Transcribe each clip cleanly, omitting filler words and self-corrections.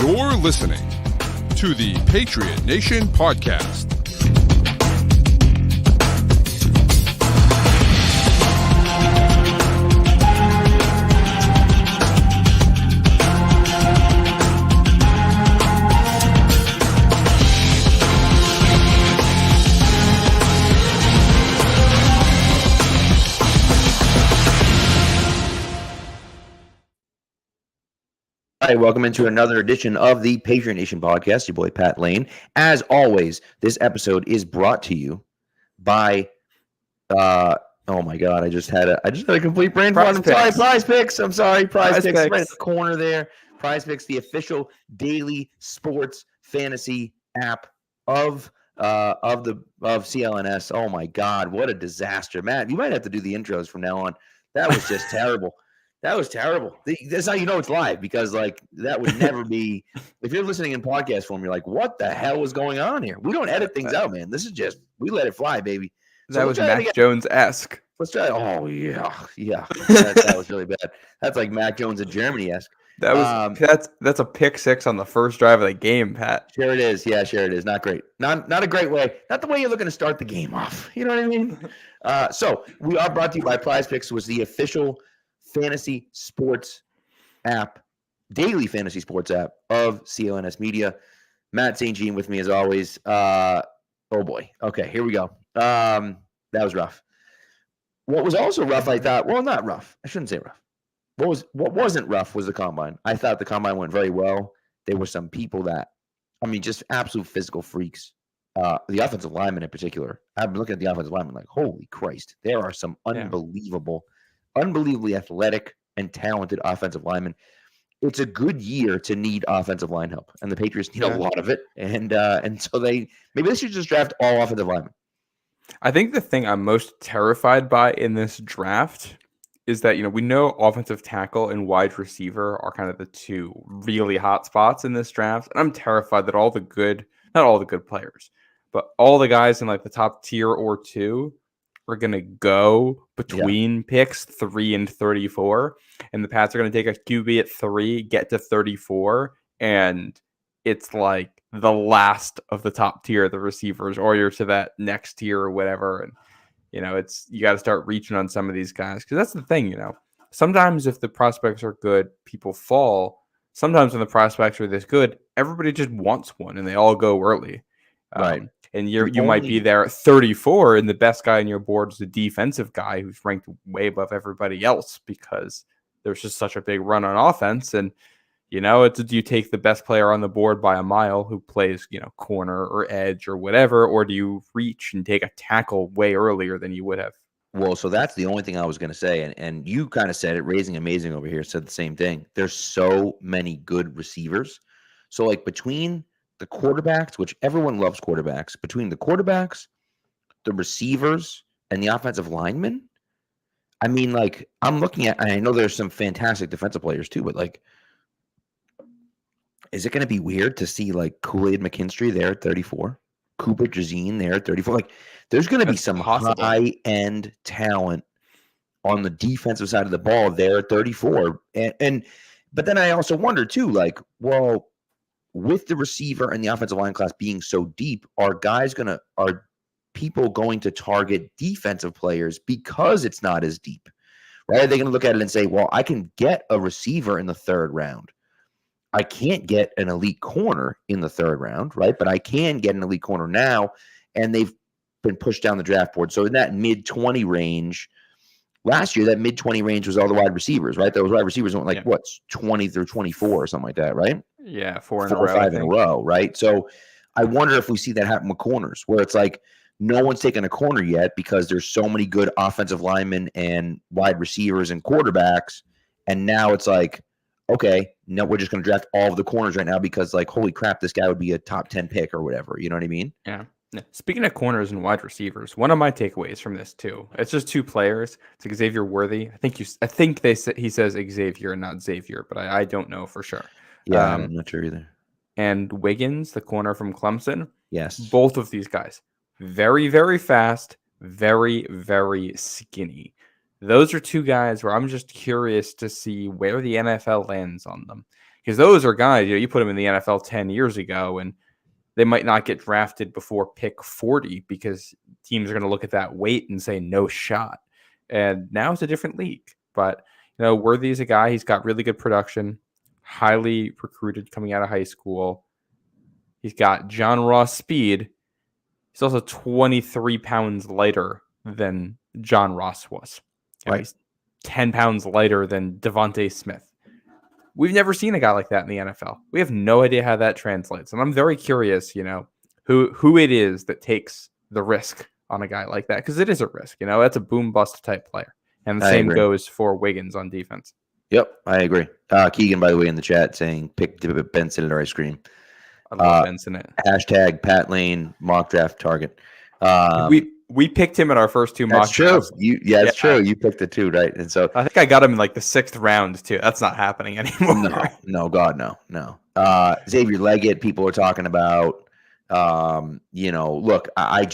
You're listening to the Patriot Nation Podcast. All right, welcome into another edition of the Patriot Nation Podcast. Your boy Pat Lane. As always, this episode is brought to you by oh my god, I just had a complete brain fart. I'm sorry, Prize Picks. I'm sorry, Prize Picks. Right in the corner there. Prize Picks, the official daily sports fantasy app of CLNS. Oh my god, what a disaster. Matt, you might have to do the intros from now on. That was just terrible. That was terrible. That's how you know it's live, because like that would never be. If you're listening in podcast form, you're like, "What the hell was going on here?" We don't edit things out, man. This is just we let it fly, baby. So that was Mac Jones-esque. Let's try. Oh yeah. That was really bad. That's like Mac Jones in Germany-esque. That was that's a pick six on the first drive of the game, Pat. Sure it is. Yeah, sure it is. Not great. Not a great way. Not the way you're looking to start the game off. You know what I mean? So we are brought to you by Prize Picks, was the official fantasy sports app, daily fantasy sports app of CLNS Media. Matt St. Jean with me as always. Oh boy. Okay, here we go. That was rough. What was also rough, I thought, well, not rough. I shouldn't say rough. What wasn't rough was the combine. I thought the combine went very well. There were some people that, I mean, just absolute physical freaks. The offensive linemen in particular. I've been looking at the offensive linemen like, holy Christ, there are some unbelievably athletic and talented offensive linemen. It's a good year to need offensive line help, and the Patriots need a lot of it. And so maybe they should just draft all offensive linemen. I think the thing I'm most terrified by in this draft is that, we know offensive tackle and wide receiver are kind of the two really hot spots in this draft. And I'm terrified that not all the good players, but all the guys in like the top tier or two are going to go between picks 3 and 34. And the Pats are going to take a QB at 3, get to 34. And it's like the last of the top tier of the receivers, or you're to that next tier or whatever. And, you got to start reaching on some of these guys. Because that's the thing, sometimes if the prospects are good, people fall. Sometimes when the prospects are this good, everybody just wants one and they all go early. Right. And you might be there at 34, and the best guy on your board is the defensive guy who's ranked way above everybody else because there's just such a big run on offense. And, do you take the best player on the board by a mile who plays, corner or edge or whatever, or do you reach and take a tackle way earlier than you would have? Well, so that's the only thing I was going to say. And you kind of said it. Raising Amazing over here said the same thing. There's so many good receivers. So like between the quarterbacks, which everyone loves quarterbacks, between the quarterbacks, the receivers, and the offensive linemen, I mean, like, I'm looking at, and I know there's some fantastic defensive players too, but like, is it going to be weird to see like Kool-Aid McKinstry there at 34, Cooper Jazeen there at 34? Like, there's going to be some high-end talent on the defensive side of the ball there at 34. But then I also wonder too, like, well, with the receiver and the offensive line class being so deep, are people going to target defensive players because it's not as deep, right? Are they going to look at it and say, well, I can get a receiver in the third round. I can't get an elite corner in the third round, right? But I can get an elite corner now, and they've been pushed down the draft board. So in that mid-20 range, last year, that mid-20 range was all the wide receivers, right? Those wide receivers went like, 20 through 24 or something like that, right? Yeah, 4 or 5 in a row, right? So I wonder if we see that happen with corners, where it's like no one's taken a corner yet because there's so many good offensive linemen and wide receivers and quarterbacks. And now it's like, okay, no, we're just going to draft all of the corners right now because, like, holy crap, this guy would be a top 10 pick or whatever. You know what I mean? Yeah. Speaking of corners and wide receivers, one of my takeaways from this too, it's just 2 players. It's Xavier Worthy. I think he says Xavier, not Xavier, but I don't know for sure. Yeah, I'm not sure either. And Wiggins, the corner from Clemson. Yes. Both of these guys, very, very fast, very, very skinny. Those are 2 guys where I'm just curious to see where the NFL lands on them. Because those are guys, you put them in the NFL 10 years ago, and they might not get drafted before pick 40 because teams are going to look at that weight and say no shot. And now it's a different league. But, Worthy's a guy, he's got really good production, highly recruited coming out of high school. He's got John Ross speed. He's also 23 pounds lighter than John Ross was. Right. He's 10 pounds lighter than Devontae Smith. We've never seen a guy like that in the NFL. We have no idea how that translates. And I'm very curious, who it is that takes the risk on a guy like that. Because it is a risk, that's a boom bust type player. And the same goes for Wiggins on defense. Yep, I agree. Keegan, by the way, in the chat saying pick Ben Sinnott ice cream. I love Ben Sinnott. Hashtag Pat Lane mock draft target. We picked him in our first two mock drafts. That's true. You picked the two, right? And so I think I got him in like the 6th round too. That's not happening anymore. No, God, no. Xavier Leggett, people are talking about. Look, I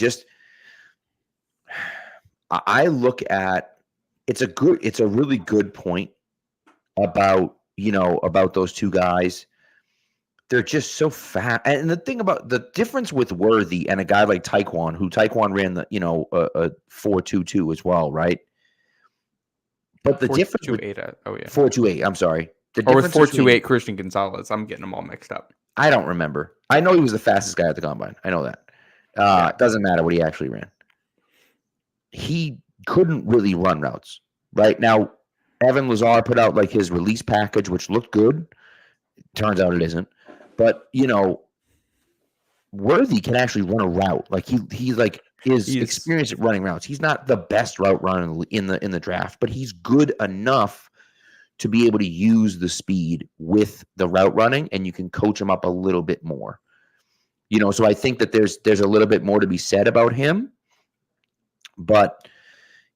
look at it's a really good point about those two guys. They're just so fast. And the thing about the difference with Worthy and a guy like Tyquan, who Tyquan ran the, a 4.22 as well, right? But the difference with 4.28, I'm sorry. Or with 4.28 Christian Gonzalez. I'm getting them all mixed up. I don't remember. I know he was the fastest guy at the combine. I know that. Doesn't matter what he actually ran. He couldn't really run routes. Right now, Evan Lazar put out like his release package, which looked good. Turns out it isn't. But Worthy can actually run a route. Like he's experienced at running routes. He's not the best route runner in the draft, but he's good enough to be able to use the speed with the route running, and you can coach him up a little bit more. So I think that there's a little bit more to be said about him. But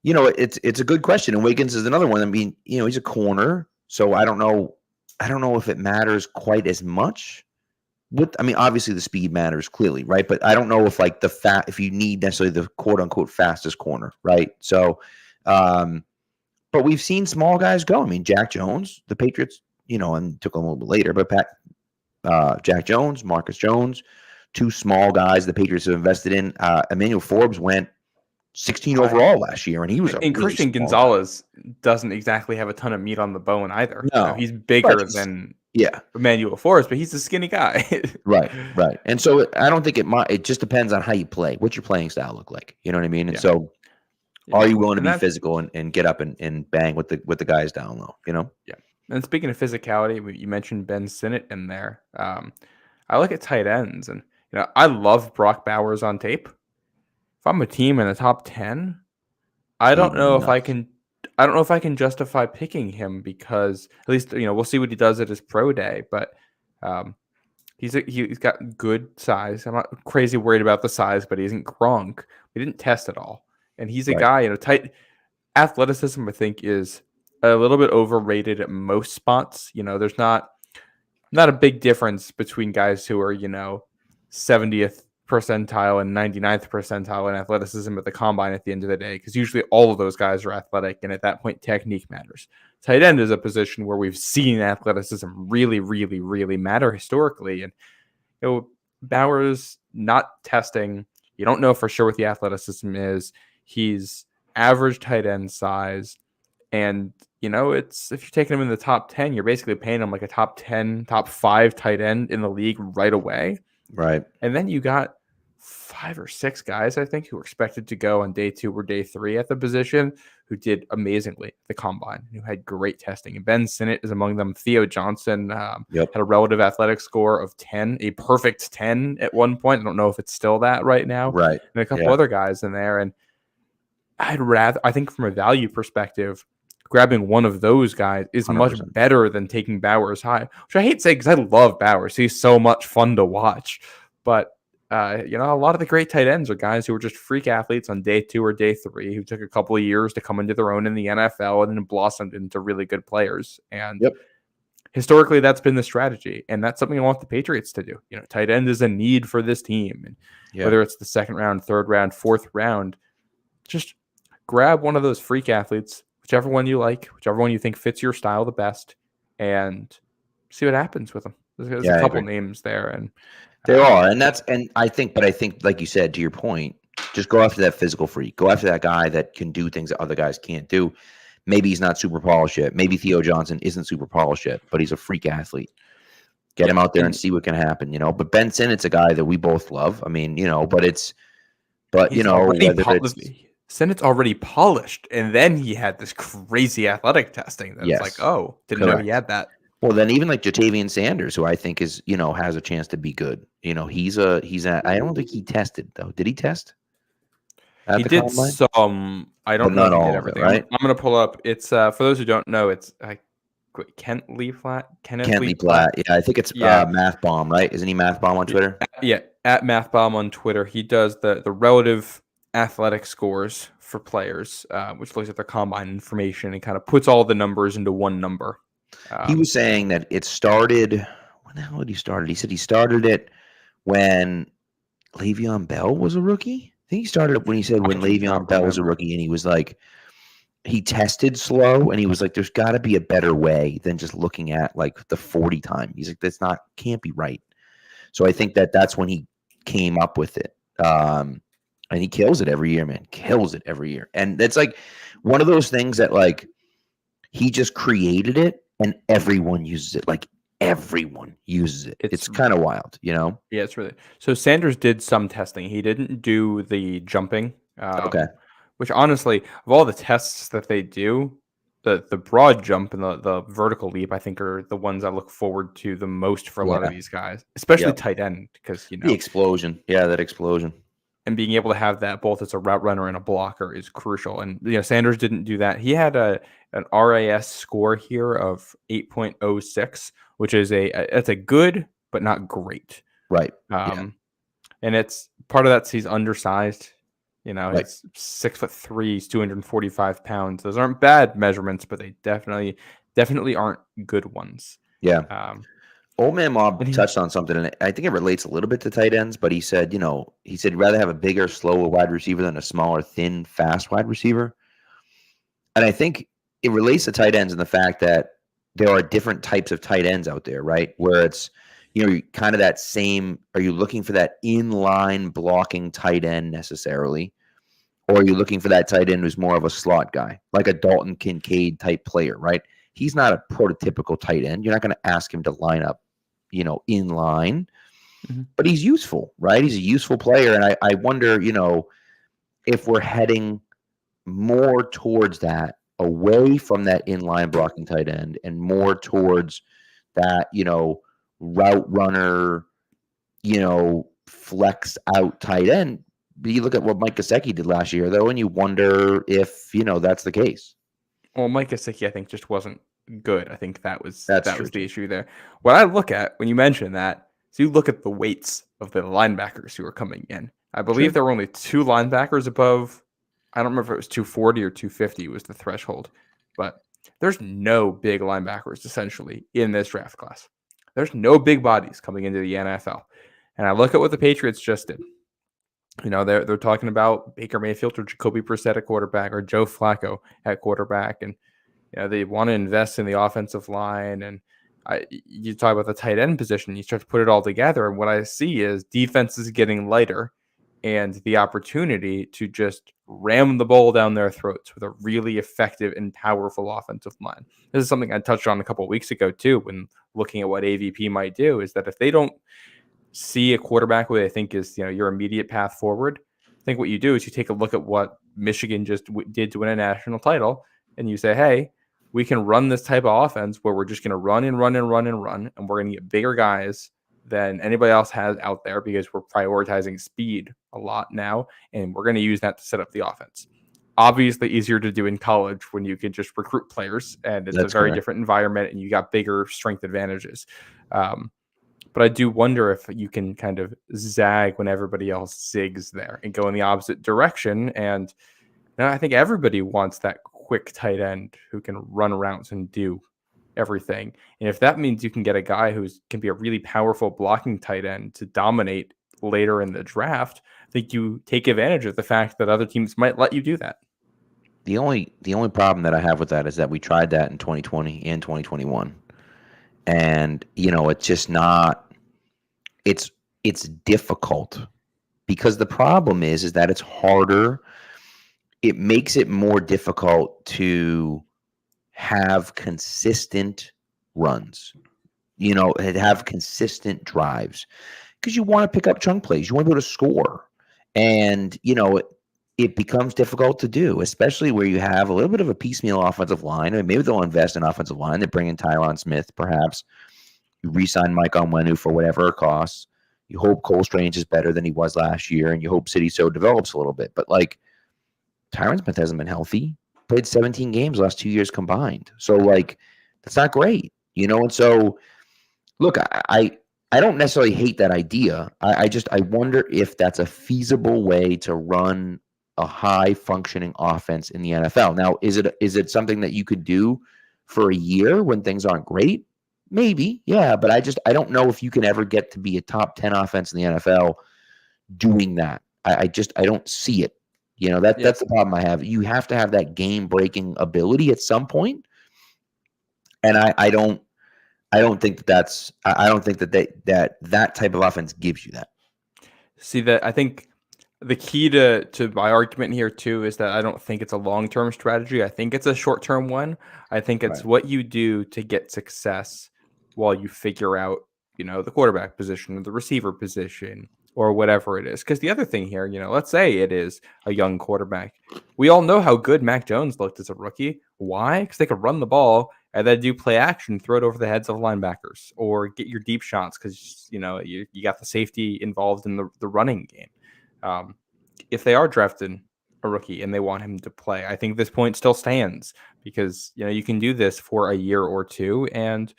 it's a good question. And Wiggins is another one. I mean, he's a corner, so I don't know if it matters quite as much. Obviously the speed matters clearly, right? But I don't know if if you need necessarily the quote unquote fastest corner, right? So, but we've seen small guys go. I mean, Jack Jones, the Patriots, and took a little bit later, but Jack Jones, Marcus Jones, two small guys the Patriots have invested in. Emmanuel Forbes went 16 overall last year, and he was Christian Gonzalez doesn't exactly have a ton of meat on the bone either. No, he's bigger than Emmanuel Forbes, but he's a skinny guy. Right. And so I don't think it just depends on how you play. What's your playing style look like? You know what I mean? And so are you willing to be physical and get up and bang with the guys down low? Yeah. And speaking of physicality, you mentioned Ben Sinnott in there. I look at tight ends, and I love Brock Bowers on tape. If I'm a team in the top 10, I don't know if I can justify picking him, because at least we'll see what he does at his pro day. But he's got good size. I'm not crazy worried about the size, but he isn't Gronk. We didn't test it all, and he's a guy. Tight athleticism, I think, is a little bit overrated at most spots. There's not a big difference between guys who are 70th percentile and 99th percentile in athleticism at the combine at the end of the day, because usually all of those guys are athletic, and at that point technique matters. Tight end is a position where we've seen athleticism really, really, really matter historically, and Bowers not testing. You don't know for sure what the athleticism is. He's average tight end size, and it's, if you're taking him in the top 10, you're basically paying him like a top 10, top 5 tight end in the league right away. Right. And then you got 5 or 6 guys, I think, who were expected to go on day 2 or day 3 at the position, who did amazingly at the combine, who had great testing. And Ben Sinnott is among them. Theo Johnson had a relative athletic score of 10, a perfect 10 at one point. I don't know if it's still that right now. Right. And a couple other guys in there. And I think from a value perspective, grabbing one of those guys is 100%. Much better than taking Bowers high, which I hate to say because I love Bowers. He's so much fun to watch. But, a lot of the great tight ends are guys who were just freak athletes on day 2 or day 3, who took a couple of years to come into their own in the NFL and then blossomed into really good players. And historically, that's been the strategy. And that's something I want the Patriots to do. Tight end is a need for this team. And whether it's the 2nd round, 3rd round, 4th round, just grab one of those freak athletes, whichever one you like, whichever one you think fits your style the best, and see what happens with him. There's Yeah, a I couple agree. names there, and There are, and I think, like you said, to your point, just go after that physical freak. Go after that guy that can do things that other guys can't do. Maybe he's not super polished yet. Maybe Theo Johnson isn't super polished yet, but he's a freak athlete. Get him out there and see what can happen, But Ben Sinnott's a guy that we both love. I mean, he's already whether it's Sennett's already polished, and then he had this crazy athletic testing that's like, yes, oh, didn't know he correct. had that. Well, then even like Jatavian Sanders, who I think is, has a chance to be good. He's I don't think he tested though. Did he test at He the did combine? some. I But don't know not if he did all of it, everything. right? I'm gonna pull up. It's for those who don't know. It's Kenneth Lee Platt. Yeah, I think it's Yeah, Math Bomb, right? Isn't he Math Bomb on Twitter? yeah. At MathBomb on Twitter, he does the relative athletic scores for players, which looks at their combine information and kind of puts all the numbers into one number. He was saying that it started. When the hell did he start it? He said he started it when Le'Veon Bell was a rookie. I think he started it when he said when Le'Veon Bell was a rookie, and he was like, he tested slow, and he was like, "There's got to be a better way than just looking at like the 40 time." He's like, can't be right." So I think that's when he came up with it, and he kills it every year, man. Kills it every year, and it's like one of those things that like he just created it, and everyone uses it. Like everyone uses it. It's kind of wild, Yeah, it's really. So Sanders did some testing. He didn't do the jumping. Okay. Which honestly, of all the tests that they do, the broad jump and the vertical leap, I think, are the ones I look forward to the most for a lot of these guys, especially tight end, because the explosion. Yeah, that explosion. And being able to have that both as a route runner and a blocker is crucial. And Sanders didn't do that. He had an RAS score here of 8.06, which is that's a good but not great. Right. And it's part of that. He's undersized. Right. He's 6'3", he's 245 pounds. Those aren't bad measurements, but they definitely aren't good ones. Yeah. Old Man Mob touched on something, and I think it relates a little bit to tight ends, but he said, he'd rather have a bigger, slower wide receiver than a smaller, thin, fast wide receiver. And I think it relates to tight ends in the fact that there are different types of tight ends out there, right? Where it's, kind of that same, are you looking for that inline blocking tight end necessarily? Or are you looking for that tight end who's more of a slot guy, like a Dalton Kincaid type player, right? He's not a prototypical tight end. You're not going to ask him to line up, in line, but he's useful, right? He's a useful player. And I wonder, if we're heading more towards that, away from that inline blocking tight end and more towards that, route runner, flex out tight end. You look at what Mike Gesicki did last year, though, and you wonder if, that's the case. Well, Mike Gesicki, I think, just wasn't good. I think that was the issue there. What I look at when you mention that, so you look at the weights of the linebackers who are coming in. I believe there were only 2 linebackers above, I don't remember if it was 240 or 250 was the threshold, but there's no big linebackers essentially in this draft class. There's no big bodies coming into the NFL. And I look at what the Patriots just did. They're talking about Baker Mayfield or Jacoby Brissett at quarterback or Joe Flacco at quarterback. And, they want to invest in the offensive line. And you talk about the tight end position, you start to put it all together. And what I see is defenses getting lighter and the opportunity to just ram the ball down their throats with a really effective and powerful offensive line. This is something I touched on a couple of weeks ago, too, when looking at what AVP might do, is that if they don't see a quarterback who they think is, your immediate path forward, I think what you do is you take a look at what Michigan just did to win a national title, and you say, hey, we can run this type of offense where we're just going to run and run and run and run, and we're going to get bigger guys than anybody else has out there because we're prioritizing speed a lot now, and we're going to use that to set up the offense. Obviously easier to do in college when you can just recruit players, and it's a very different environment, and you got bigger strength advantages. But I do wonder if you can kind of zag when everybody else zigs there and go in the opposite direction. And I think everybody wants that quick tight end who can run routes and do everything. And if that means you can get a guy who can be a really powerful blocking tight end to dominate later in the draft, I think you take advantage of the fact that other teams might let you do that. The only problem that I have with that is that we tried that in 2020 and 2021. And, it's just not, it's difficult because the problem is that it's harder. It makes it more difficult to have consistent runs, have consistent drives because you want to pick up chunk plays. You want to be able to score. And, it becomes difficult to do, especially where you have a little bit of a piecemeal offensive line. And maybe they'll invest in offensive line. They bring in Tyron Smith, perhaps. You re-sign Mike Onwenu for whatever it costs. You hope Cole Strange is better than he was last year, and you hope City So develops a little bit. But, Tyron Smith hasn't been healthy. Played 17 games last 2 years combined. So, that's not great, And so, look, I don't necessarily hate that idea. I wonder if that's a feasible way to run a high functioning offense in the NFL. Now, is it something that you could do for a year when things aren't great? Maybe, yeah, but I don't know if you can ever get to be a top 10 offense in the NFL doing that. I don't see it. That's the problem I have. You have to have that game breaking ability at some point, and I don't think that type of offense gives you that. See, that I think the key to my argument here too is that I don't think it's a long-term strategy. I think it's a short-term one. I think it's what you do to get success while you figure out, the quarterback position or the receiver position or whatever it is. Because the other thing here, let's say it is a young quarterback. We all know how good Mac Jones looked as a rookie. Why? Because they could run the ball and then do play action, throw it over the heads of linebackers, or get your deep shots because you got the safety involved in the running game. If they are drafting a rookie and they want him to play, I think this point still stands because you can do this for a year or two, and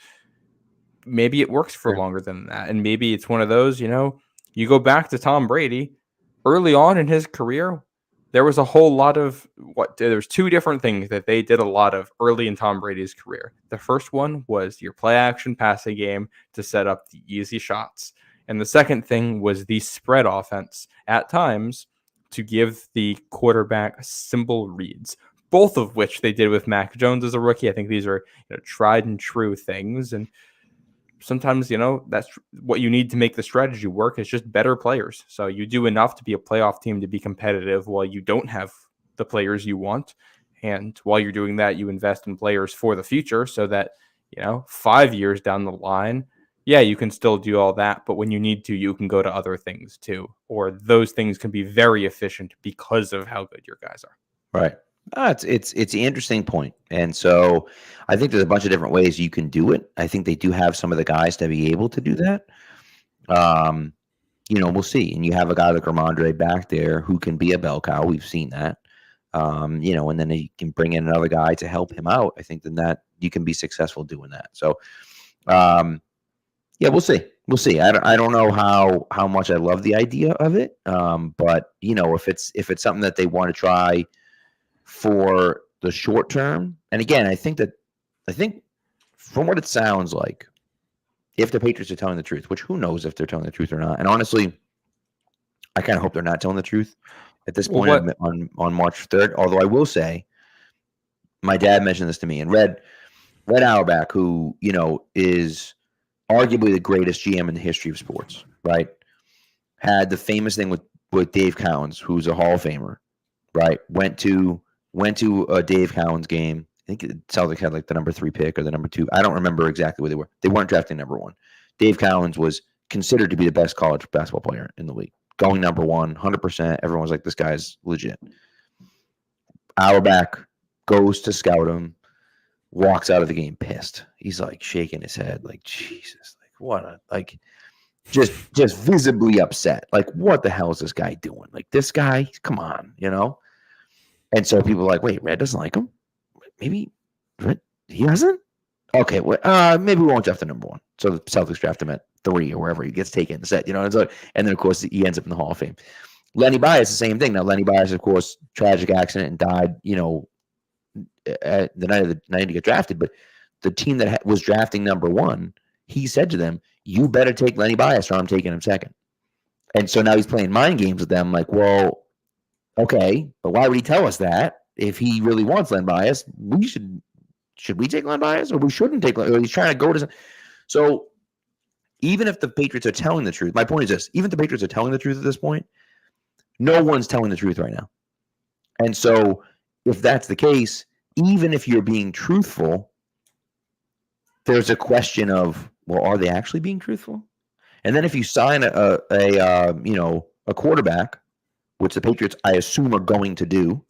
maybe it works for longer than that. And maybe it's one of those, you go back to Tom Brady early on in his career. There was a whole lot of there's two different things that they did a lot of early in Tom Brady's career. The first one was your play action passing game to set up the easy shots. And the second thing was the spread offense at times to give the quarterback simple reads, both of which they did with Mac Jones as a rookie. I think these are tried and true things. And sometimes, that's what you need to make the strategy work. It's just better players. So you do enough to be a playoff team to be competitive while you don't have the players you want. And while you're doing that, you invest in players for the future so that, 5 years down the line, yeah, you can still do all that. But when you need to, you can go to other things too. Or those things can be very efficient because of how good your guys are. Right. It's an interesting point. And so I think there's a bunch of different ways you can do it. I think they do have some of the guys to be able to do that. We'll see. And you have a guy like Ramondre back there who can be a bell cow. We've seen that. And then you can bring in another guy to help him out. I think then that you can be successful doing that. So, we'll see. We'll see. I don't know how much I love the idea of it. But if it's something that they want to try for the short term, and again, I think from what it sounds like, if the Patriots are telling the truth, which who knows if they're telling the truth or not, and honestly, I kind of hope they're not telling the truth at this point on March 3rd. Although I will say, my dad mentioned this to me, and Red Auerbach, who is arguably the greatest GM in the history of sports, right? Had the famous thing with Dave Cowens, who's a Hall of Famer, right? Went to a Dave Cowens game. I think Celtics had the number 3 pick or the number 2. I don't remember exactly where they were. They weren't drafting number 1. Dave Cowens was considered to be the best college basketball player in the league. Going number 1, 100%. Everyone was like, this guy's legit. Auerbach goes to scout him, walks out of the game pissed. He's shaking his head Jesus, what just visibly upset. What the hell is this guy doing? This guy, come on, And so people are wait, Red doesn't like him? Maybe he doesn't? Okay, well, maybe we won't draft the number 1. So the Celtics draft him at 3 or wherever he gets taken in the set, and then of course he ends up in the Hall of Fame. Lenny Bias, the same thing. Now Lenny Bias, of course, tragic accident and died, at the night to get drafted. But the team that was drafting number 1, he said to them, "You better take Lenny Bias, or I'm taking him second." And so now he's playing mind games with them. Well, okay, but why would he tell us that if he really wants Len Bias? Should we take Len Bias, or we shouldn't take Len? Or he's trying to go to. So even if the Patriots are telling the truth, my point is this: even if the Patriots are telling the truth at this point, no one's telling the truth right now. And so if that's the case, even if you're being truthful, there's a question of, well, are they actually being truthful? And then if you sign a quarterback, which the Patriots, I assume, are going to do,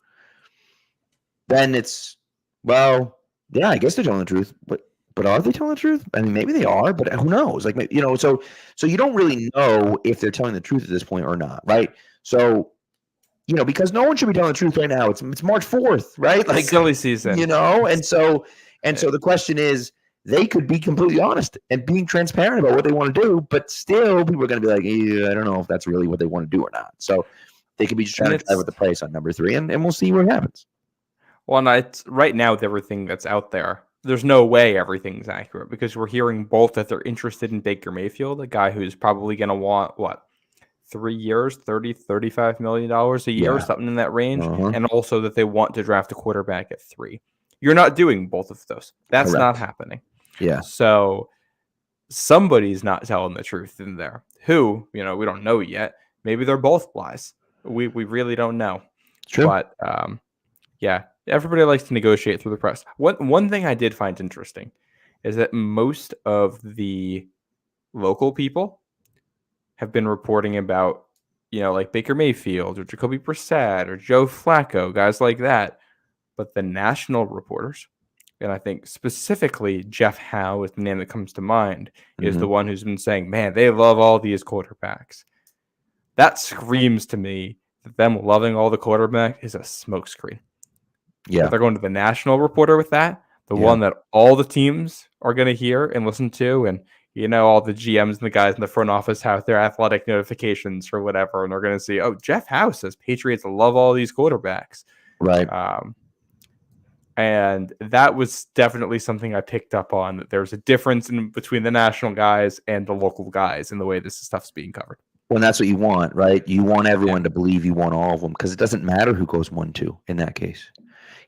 then it's, well, yeah, I guess they're telling the truth, but are they telling the truth? I mean, maybe they are, but who knows? Like, so you don't really know if they're telling the truth at this point or not, right? So, because no one should be telling the truth right now. It's March 4th, right? Like, silly season, and so the question is, they could be completely honest and being transparent about what they want to do, but still people are going to be like, I don't know if that's really what they want to do or not. So they could be just trying to drive with the price on number 3, and we'll see what happens. Well, right now with everything that's out there, there's no way everything's accurate because we're hearing both that they're interested in Baker Mayfield, a guy who's probably going to want, 3 years, $35 million a year, something in that range, and also that they want to draft a quarterback at 3. You're not doing both of those. That's Correct. not happening. Yeah. So somebody's not telling the truth in there. Who, we don't know yet. Maybe they're both lies. We really don't know. It's true. But yeah, everybody likes to negotiate through the press. One thing I did find interesting is that most of the local people have been reporting about, like Baker Mayfield or Jacoby Brissett or Joe Flacco, guys like that. But the national reporters, and I think specifically Jeff Howe is the name that comes to mind, is the one who's been saying, man, they love all these quarterbacks. That screams to me that them loving all the quarterbacks is a smokescreen. Yeah. If they're going to the national reporter with that, the one that all the teams are going to hear and listen to, and all the GMs and the guys in the front office have their athletic notifications or whatever, and they're going to see, oh, Jeff Howe says Patriots love all these quarterbacks. Right. And that was definitely something I picked up on, that there's a difference between the national guys and the local guys in the way this stuff's being covered. Well, that's what you want, right? You want everyone to believe you want all of them, because it doesn't matter who goes 1-2 in that case.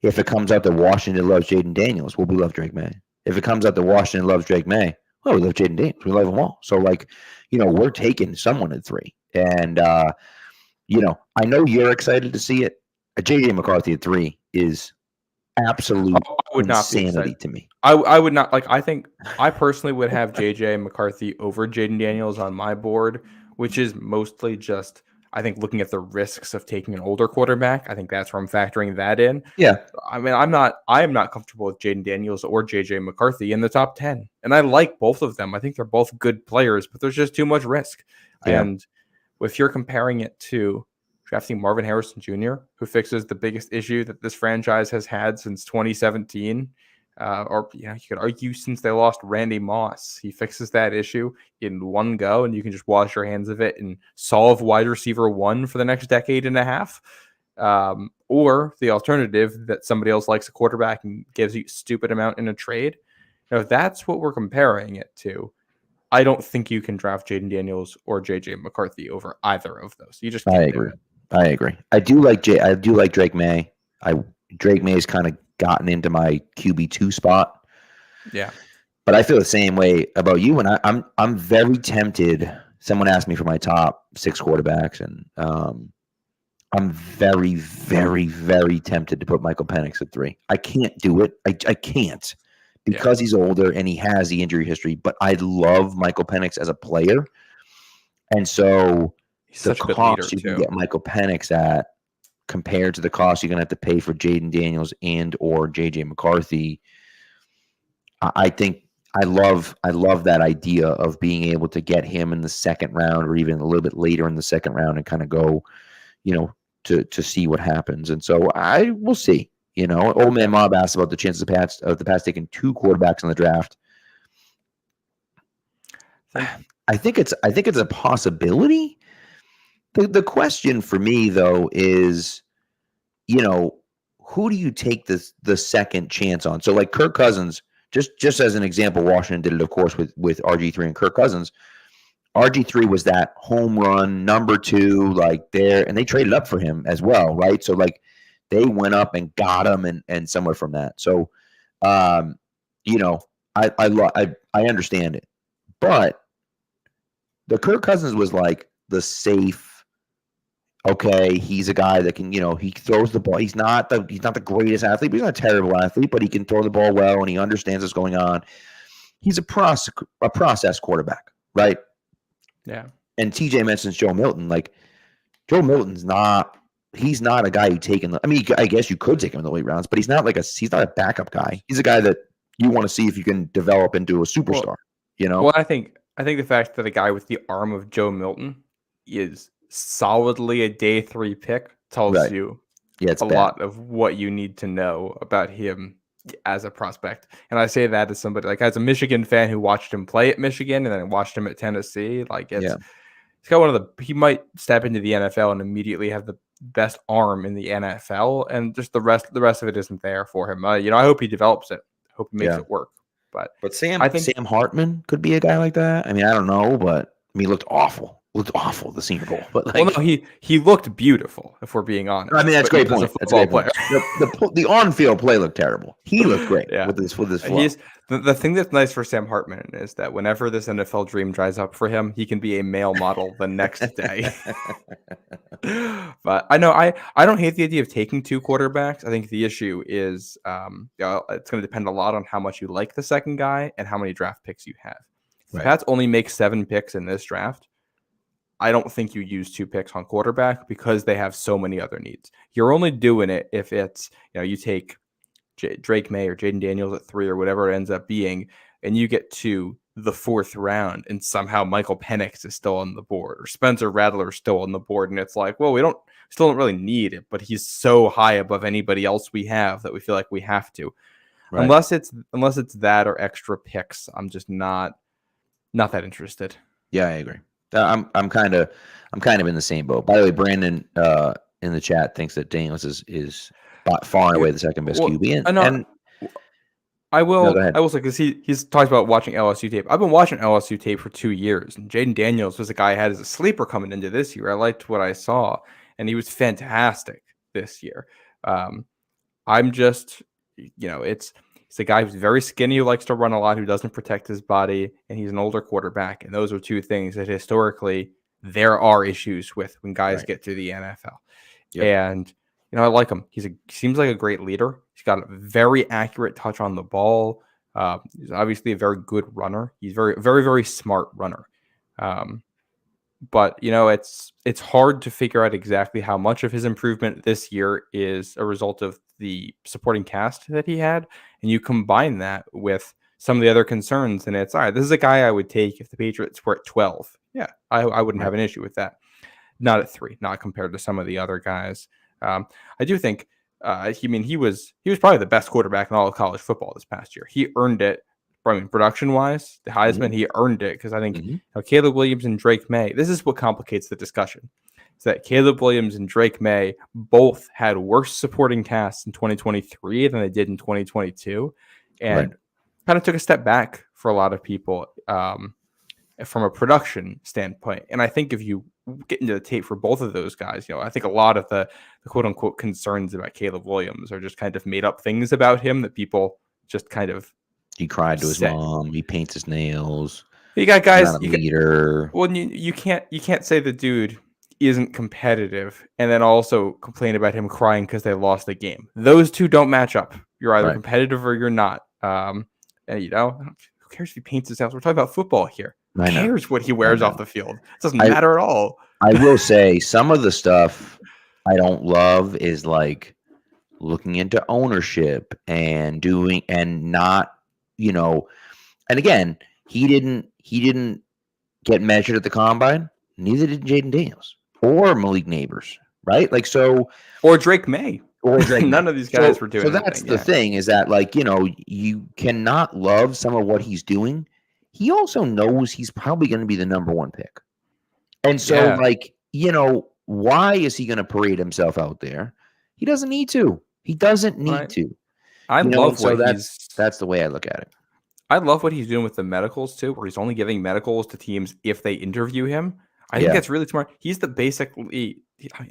If it comes out that Washington loves Jaden Daniels, well, we love Drake May. If it comes out that Washington loves Drake May, well, we love Jaden Daniels. We love them all. So, we're taking someone at 3. And, I know you're excited to see it. J.J. McCarthy at 3 is absolute insanity to me. I would not. I think I personally would have J.J. McCarthy over Jaden Daniels on my board, which is mostly just, I think, looking at the risks of taking an older quarterback. I think that's where I'm factoring that in. Yeah. I mean, I am not comfortable with Jaden Daniels or J.J. McCarthy in the top 10. And I like both of them. I think they're both good players, but there's just too much risk. Yeah. And if you're comparing it to drafting Marvin Harrison Jr., who fixes the biggest issue that this franchise has had since 2017, or you could argue since they lost Randy Moss, he fixes that issue in one go, and you can just wash your hands of it and solve wide receiver 1 for the next decade and a half. Or the alternative, that somebody else likes a quarterback and gives you a stupid amount in a trade. If that's what we're comparing it to, I don't think you can draft Jaden Daniels or J.J. McCarthy over either of those. You just can't. I agree. I do like Drake May. Drake May's kind of gotten into my QB2 spot. Yeah. But I feel the same way about you, and I'm very tempted. Someone asked me for my top 6 quarterbacks, and I'm very, very, very tempted to put Michael Penix at 3. I can't do it. I can't, because he's older and he has the injury history, but I love Michael Penix as a player. And so the cost you can get Michael Penix at compared to the cost you're going to have to pay for Jaden Daniels and or J.J. McCarthy, I think I love that idea of being able to get him in the second round or even a little bit later in the second round and kind of go, to see what happens. And so I will see. Old Man Mob asked about the chances of the Pats taking 2 quarterbacks in the draft. I think it's a possibility. The question for me, though, is, who do you take the second chance on? So, like Kirk Cousins, just as an example, Washington did it, of course, with RG3 and Kirk Cousins. RG3 was that home run number 2, and they traded up for him as well, right? So, they went up and got him, and somewhere from that. So, I understand it. But the Kirk Cousins was like the safe. Okay, he's a guy that can, he throws the ball. He's not the greatest athlete, but he's not a terrible athlete. But he can throw the ball well, and he understands what's going on. He's a process quarterback, right? Yeah. And TJ mentions Joe Milton. Like Joe Milton's not. He's not a guy you take in the. I mean, I guess you could take him in the late rounds, but he's not he's not a backup guy. He's a guy that you want to see if you can develop into a superstar. Well, I think the fact that a guy with the arm of Joe Milton is solidly a day 3 pick tells you a lot of what you need to know about him as a prospect. And I say that as somebody as a Michigan fan who watched him play at Michigan and then watched him at Tennessee. He's got he might step into the NFL and immediately have the best arm in the NFL, and just the rest of it isn't there for him. I hope he develops it. I hope he makes it work. But Sam Hartman could be a guy like that. I mean, I don't know, but he looked awful. The Senior Bowl. But he looked beautiful. If we're being honest, I mean that's great point. That's a great point. The on-field play looked terrible. He looked great with his flow. The thing that's nice for Sam Hartman is that whenever this NFL dream dries up for him, he can be a male model the next day. But I know I don't hate the idea of taking 2 quarterbacks. I think the issue is it's going to depend a lot on how much you like the second guy and how many draft picks you have. If the Pats only make 7 picks in this draft, I don't think you use 2 picks on quarterback because they have so many other needs. You're only doing it if it's, you take Drake May or Jaden Daniels at 3 or whatever it ends up being, and you get to the 4th round and somehow Michael Penix is still on the board or Spencer Rattler is still on the board. And it's like, well, we still don't really need it, but he's so high above anybody else we have that we feel like we have to. Right. Unless it's that or extra picks, I'm just not that interested. Yeah, I agree. I'm kind of in the same boat. By the way, Brandon in the chat thinks that Daniels is far and away the second best QB. I will say because he's talked about watching LSU tape. I've been watching LSU tape for 2 years, and Jaden Daniels was a guy I had as a sleeper coming into this year. I liked what I saw, and he was fantastic this year. I'm just, it's a guy who's very skinny, who likes to run a lot, who doesn't protect his body, and he's an older quarterback. And those are 2 things that historically there are issues with when guys get to the NFL. Yep. And I like him. He seems like a great leader. He's got a very accurate touch on the ball. He's obviously a very good runner. He's very, very, very smart runner. But it's hard to figure out exactly how much of his improvement this year is a result of the supporting cast that he had, and you combine that with some of the other concerns, and it's all right. This is a guy I would take if the Patriots were at 12. Yeah, I wouldn't have an issue with that. Not at 3, not compared to some of the other guys. I do think he was probably the best quarterback in all of college football this past year. He earned it. Production wise, the Heisman, he earned it because I think Caleb Williams and Drake May. This is what complicates the discussion. Is that Caleb Williams and Drake May both had worse supporting casts in 2023 than they did in 2022, and kind of took a step back for a lot of people from a production standpoint. And I think if you get into the tape for both of those guys, I think a lot of the quote unquote concerns about Caleb Williams are just kind of made up things about him that people just kind of. He cried to his mom. He paints his nails. You got guys. You can't say the dude isn't competitive and then also complain about him crying because they lost the game. Those 2 don't match up. You're either competitive or you're not. And who cares if he paints his nails? We're talking about football here. Who cares what he wears off the field? It doesn't matter at all. I will say some of the stuff I don't love is like looking into ownership and doing and not. And again, he didn't get measured at the combine. Neither did Jaden Daniels or Malik Neighbors, right? Or Drake May. None of these guys were doing. So that's the thing is that you cannot love some of what he's doing. He also knows he's probably going to be the number 1 pick, and so why is he going to parade himself out there? He doesn't need to. He doesn't need to. I love that's the way I look at it. I love what he's doing with the medicals too, where he's only giving medicals to teams if they interview him. I think that's really smart. He's the basically.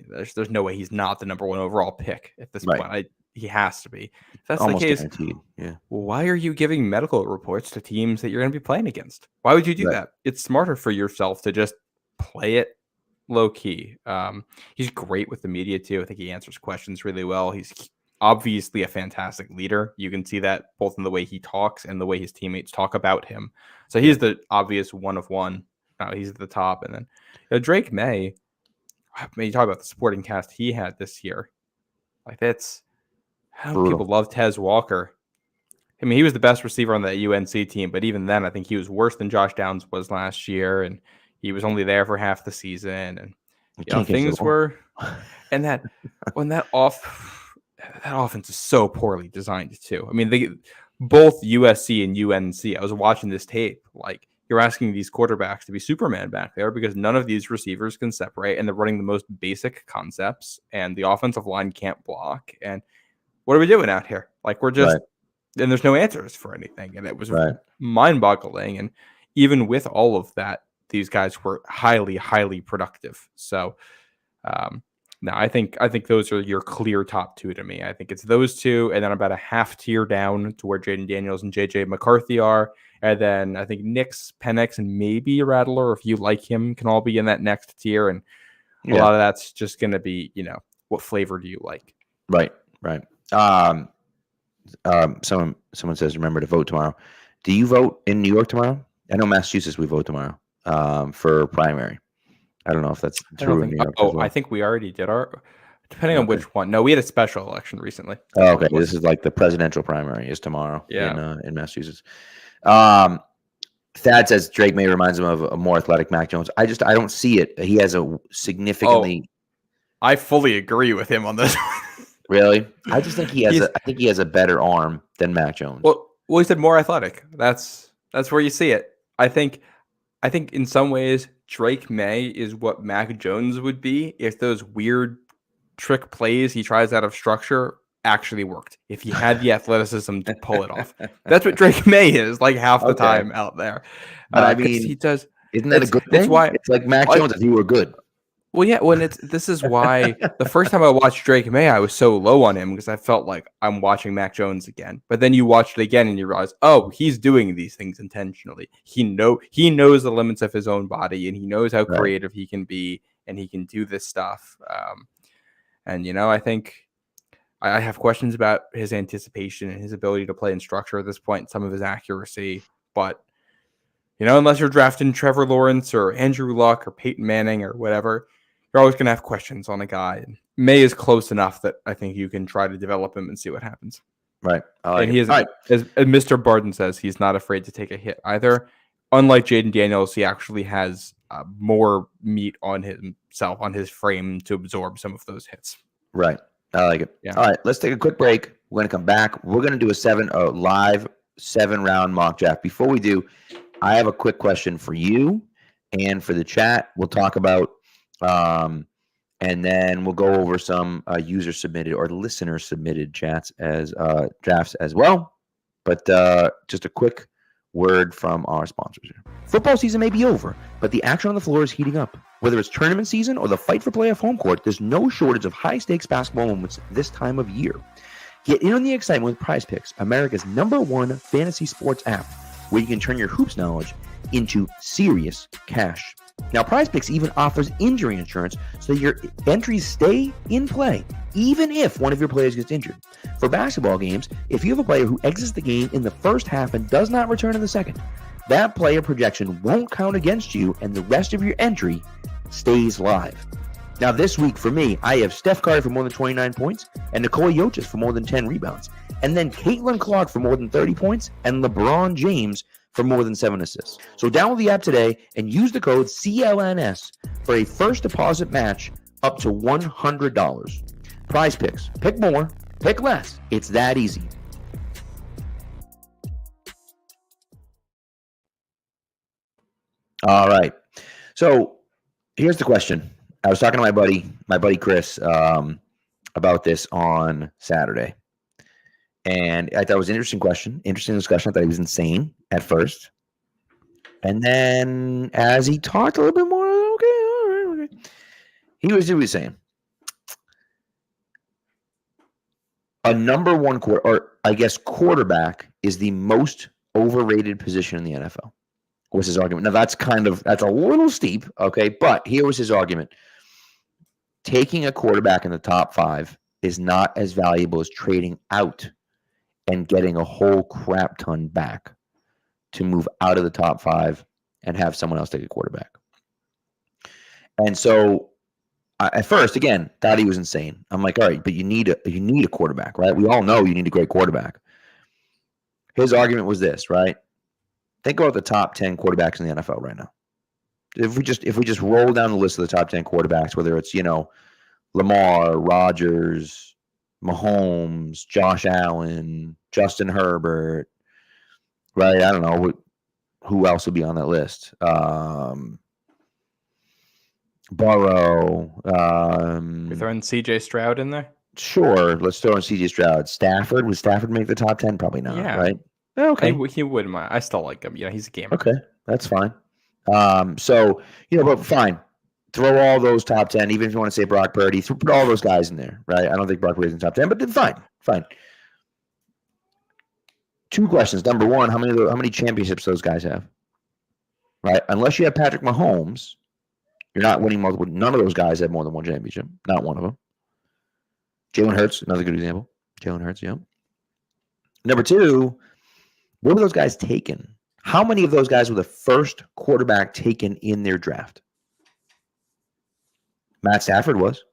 There's no way he's not the number 1 overall pick at this point. He has to be. If that's Almost the case, guaranteed. Yeah. why are you giving medical reports to teams that you're going to be playing against? Why would you do that? It's smarter for yourself to just play it low key. He's great with the media too. I think he answers questions really well. He's obviously a fantastic leader. You can see that both in the way he talks and the way his teammates talk about him. So he's the obvious one of one. He's at the top. And then Drake May, I mean, you talk about the supporting cast he had this year. Like that's how people love Tez Walker. I mean, he was the best receiver on the UNC team, but even then, I think he was worse than Josh Downs was last year, and he was only there for half the season. And things were, and that offense is so poorly designed too. I mean, both USC and UNC. I was watching this tape. Like you're asking these quarterbacks to be Superman back there because none of these receivers can separate, and they're running the most basic concepts, and the offensive line can't block. And what are we doing out here? Like we're just. Right. And there's no answers for anything. And it was mind-boggling. And even with all of that, these guys were highly, highly productive. So no, I think those are your clear top two to me. I think it's those two, and then about a half tier down to where Jaden Daniels and JJ McCarthy are. And then I think Nix, Penix, and maybe Rattler, if you like him, can all be in that next tier. And a lot of that's just going to be, what flavor do you like? Right. Someone says, remember to vote tomorrow. Do you vote in New York tomorrow? I know Massachusetts, we vote tomorrow for primary. I don't know if that's true in New York. Well. I think we already did depending on which one. No, we had a special election recently. Oh, okay. This is like the presidential primary is tomorrow in Massachusetts. Thad says Drake May reminds him of a more athletic Mac Jones. I don't see it. He has a significantly. I fully agree with him on this. Really? I just think he has a better arm than Mac Jones. Well, he said more athletic. That's where you see it. I think in some ways Drake May is what Mac Jones would be if those weird trick plays he tries out of structure actually worked. If he had the athleticism to pull it off. That's what Drake May is like half the time out there. But I mean, he does. Isn't that a good thing? It's like Mac Jones if he were good. Well, yeah, this is why the first time I watched Drake May, I was so low on him because I felt like I'm watching Mac Jones again. But then you watch it again and you realize, oh, he's doing these things intentionally. He knows the limits of his own body and he knows how creative he can be and he can do this stuff. I think I have questions about his anticipation and his ability to play in structure at this point, some of his accuracy. But, unless you're drafting Trevor Lawrence or Andrew Luck or Peyton Manning or whatever, you're always going to have questions on a guy. And May is close enough that I think you can try to develop him and see what happens. Right. And he is, as Mr. Barden says, he's not afraid to take a hit either. Unlike Jaden Daniels, he actually has more meat on himself, on his frame to absorb some of those hits. Right. I like it. Yeah. All right. Let's take a quick break. We're going to come back. We're going to do a live 7-round mock draft. Before we do, I have a quick question for you and for the chat. We'll talk about and then we'll go over some user submitted or listener submitted chats as drafts as well. But just a quick word from our sponsors here. Football season may be over, but the action on the floor is heating up. Whether it's tournament season or the fight for playoff home court, there's no shortage of high-stakes basketball moments this time of year. Get in on the excitement with Prize Picks, America's #1 fantasy sports app, where you can turn your hoops knowledge into serious cash. Now, Prize Picks even offers injury insurance so your entries stay in play, even if one of your players gets injured. For basketball games, if you have a player who exits the game in the first half and does not return in the second, that player projection won't count against you and the rest of your entry stays live. Now, this week for me, I have Steph Curry for more than 29 points and Nikola Jokic for more than 10 rebounds, and then Caitlin Clark for more than 30 points and LeBron James for more than 7 assists. So download the app today and use the code CLNS for a first deposit match up to $100. Prize Picks. Pick more, pick less. It's that easy. All right. So here's the question. I was talking to my buddy Chris, about this on Saturday. And I thought it was an interesting discussion. I thought he was insane at first. And then as he talked a little bit more, okay. He was saying, a number one quarterback is the most overrated position in the NFL. Was his argument. Now that's a little steep, okay? But here was his argument. Taking a quarterback in the top 5 is not as valuable as trading out and getting a whole crap ton back to move out of the top 5 and have someone else take a quarterback. And so at first, again, thought he was insane. I'm like, all right, but you need a quarterback, right? We all know you need a great quarterback. His argument was this, right? Think about the top 10 quarterbacks in the NFL right now. If we just roll down the list of the top 10 quarterbacks, whether it's, Lamar, Rodgers, Mahomes, Josh Allen, Justin Herbert, right? I don't know who else would be on that list. Burrow. You're throwing CJ Stroud in there? Sure, let's throw in CJ Stroud. Stafford, would Stafford make the top 10? Probably not, right? Okay. He wouldn't mind. I still like him. He's a gamer. Okay, that's fine. But fine. Throw all those top 10, even if you want to say Brock Purdy, put all those guys in there, right? I don't think Brock Purdy's in the top 10, but then fine. 2 questions. Number 1, how many championships those guys have? Right? Unless you have Patrick Mahomes, you're not winning multiple. None of those guys have more than 1 championship. Not one of them. Jalen Hurts, another good example. Jalen Hurts, yeah. Number 2, what were those guys taken? How many of those guys were the first quarterback taken in their draft? Matt Stafford was,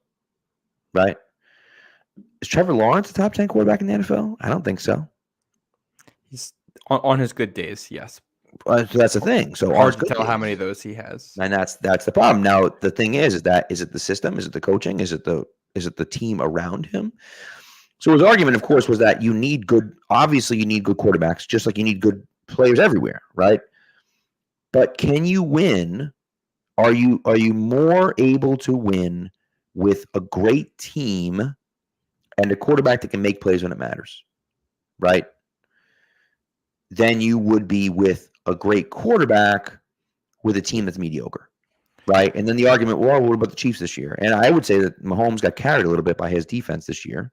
right? Is Trevor Lawrence a top 10 quarterback in the NFL? I don't think so. He's on his good days, yes. So that's the thing. So hard to tell how many of those he has, and that's the problem. Now the thing is it the system? Is it the coaching? Is it the team around him? So his argument, of course, was that you need good quarterbacks, just like you need good players everywhere, right? But can you win? Are you more able to win with a great team and a quarterback that can make plays when it matters, right? Than you would be with a great quarterback with a team that's mediocre, right? And then the argument, well, what about the Chiefs this year? And I would say that Mahomes got carried a little bit by his defense this year.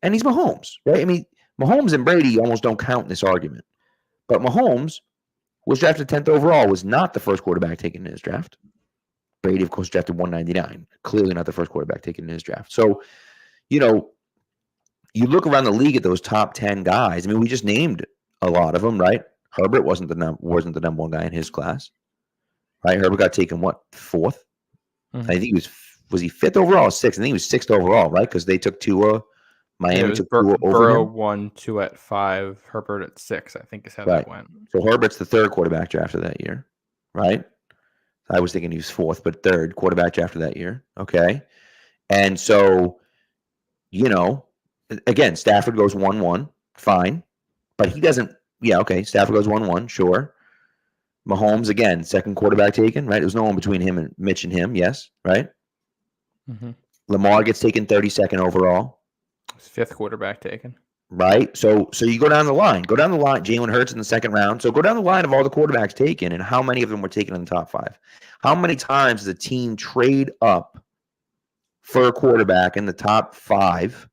And he's Mahomes, right? I mean, Mahomes and Brady almost don't count in this argument. But Mahomes was drafted 10th overall, was not the first quarterback taken in his draft. Brady, of course, drafted 199. Clearly not the first quarterback taken in his draft. So, you look around the league at those top 10 guys. I mean, we just named a lot of them, right? Herbert wasn't the number 1 guy in his class, right? Herbert got taken, 4th? Mm-hmm. I think was he 5th overall or 6th? I think he was 6th overall, right? Because they took Tua. Miami took Tua over Burrow him. 1, 2 at 5, Herbert at 6, I think is how that went. So Herbert's the 3rd quarterback drafted that year, right? I was thinking he was 4th, but 3rd quarterback drafted that year. Okay. And so, again, Stafford goes 1-1, fine. But he doesn't, Stafford goes 1-1, sure. Mahomes, again, 2nd quarterback taken, right? There's no one between him and Mitch and him, yes, right? Mm-hmm. Lamar gets taken 32nd overall. 5th quarterback taken. Right? So you go down the line. Jalen Hurts in the 2nd round. So go down the line of all the quarterbacks taken and how many of them were taken in the top 5. How many times does a team trade up for a quarterback in the top 5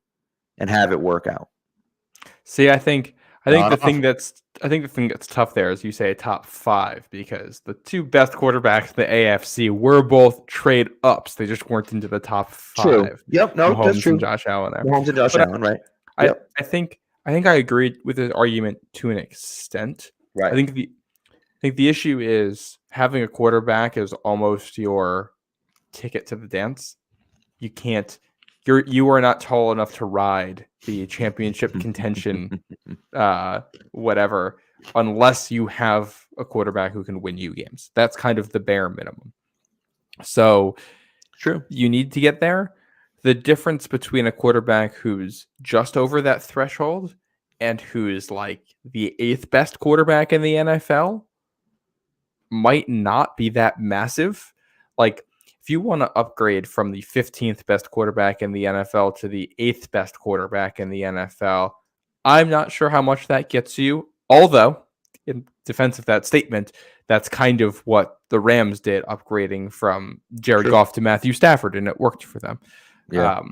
and have it work out? See, I think the thing that's tough there is you say top 5 because the 2 best quarterbacks in the AFC were both trade ups. They just weren't into the top 5. True. Yep. No, Mahomes that's true. And Josh Allen there. Mahomes and Josh Allen, right? Yep. I think I agree with the argument to an extent. Right. I think the issue is having a quarterback is almost your ticket to the dance. You are not tall enough to ride the championship contention, whatever, unless you have a quarterback who can win you games. That's kind of the bare minimum. So, true. You need to get there. The difference between a quarterback who's just over that threshold and who's like the 8th best quarterback in the NFL might not be that massive. Like, if you want to upgrade from the 15th best quarterback in the NFL to the 8th best quarterback in the NFL, I'm not sure how much that gets you. Although, in defense of that statement, that's kind of what the Rams did, upgrading from Jared Goff to Matthew Stafford, and it worked for them. Yeah.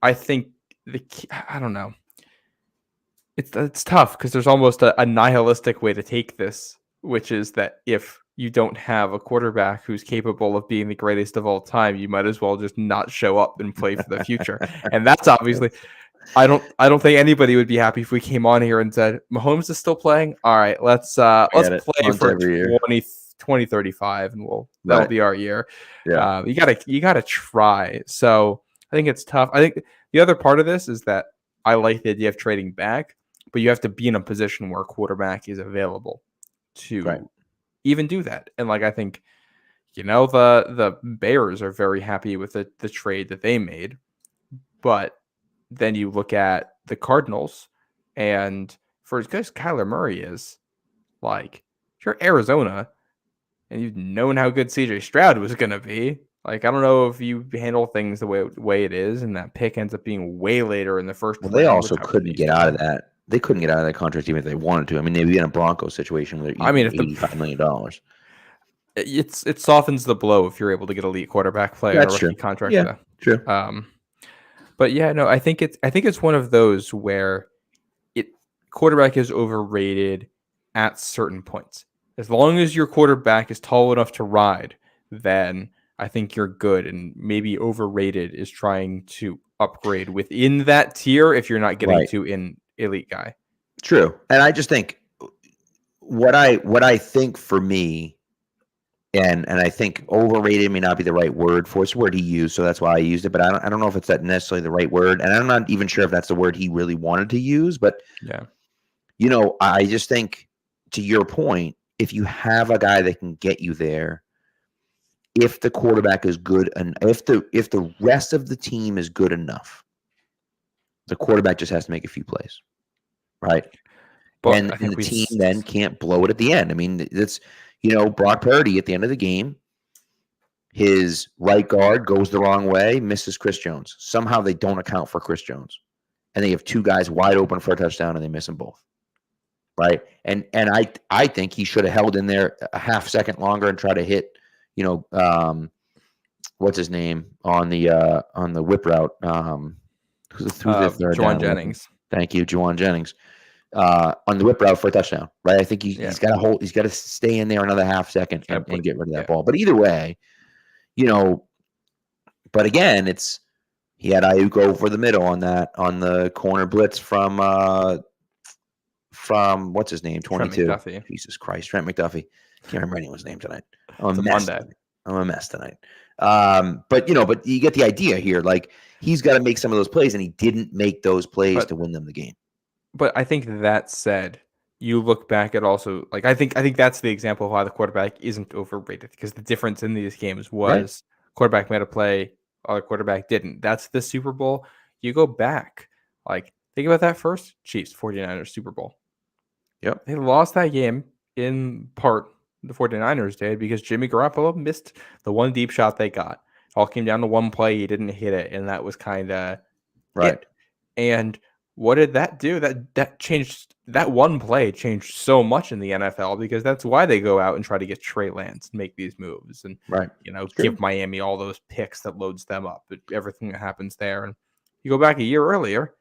I think I don't know. It's tough because there's almost a nihilistic way to take this, which is that if you don't have a quarterback who's capable of being the greatest of all time, you might as well just not show up and play for the future. And that's obviously, I don't think anybody would be happy if we came on here and said Mahomes is still playing. All right, let's play for 2035 and that'll be our year. Yeah. You gotta try. So I think it's tough. I think the other part of this is that I like the idea of trading back, but you have to be in a position where a quarterback is available to even do that. And like I think, the Bears are very happy with the trade that they made, but then you look at the Cardinals, and for as good as Kyler Murray is, like, if you're Arizona and you've known how good CJ Stroud was going to be, like, I don't know if you handle things the way it is, and that pick ends up being way later in the first round. They also couldn't get out of that. They couldn't get out of that contract even if they wanted to. I mean, they'd be in a Broncos situation where they're $85 million. It softens the blow if you're able to get elite quarterback play on a rookie contract. Yeah, true. But yeah, no, I think it's one of those where quarterback is overrated at certain points. As long as your quarterback is tall enough to ride, then I think you're good. And maybe overrated is trying to upgrade within that tier if you're not getting to an elite guy. True. And I just think what I think for me, and I think overrated may not be the right word for it. It's the word he used, so that's why I used it. But I don't know if it's that necessarily the right word, and I'm not even sure if that's the word he really wanted to use. But yeah, I just think, to your point, if you have a guy that can get you there, if the quarterback is good, and if the rest of the team is good enough, the quarterback just has to make a few plays, right? But and the team then can't blow it at the end. I mean, it's. Brock Purdy at the end of the game, his right guard goes the wrong way, misses Chris Jones. Somehow they don't account for Chris Jones. And they have two guys wide open for a touchdown, and they miss them both. Right? And I think he should have held in there a half second longer and try to hit, what's his name on the whip route? Juwan Jennings. Thank you, Juwan Jennings. On the whip route for a touchdown, right? I think he's got to he's got to stay in there another half second and get rid of that ball. But either way, but again, he had Ayuk over the middle on the corner blitz from what's his name, 22. Jesus Christ, Trent McDuffie. Can't remember anyone's name tonight. I'm a mess tonight. But you get the idea here. Like, he's got to make some of those plays, and he didn't make those plays to win them the game. But I think that said, you look back at also, like, I think that's the example of why the quarterback isn't overrated, because the difference in these games was quarterback made a play, other quarterback didn't. That's the Super Bowl. You go back, like, think about that first Chiefs 49ers Super Bowl. Yep. They lost that game in part, the 49ers did, because Jimmy Garoppolo missed the one deep shot they got. It all came down to one play. He didn't hit it, and that was kind of it. And what did that do? That changed. That one play changed so much in the NFL, because that's why they go out and try to get Trey Lance and make these moves and give Miami all those picks that loads them up. Everything that happens there. And you go back a year earlier,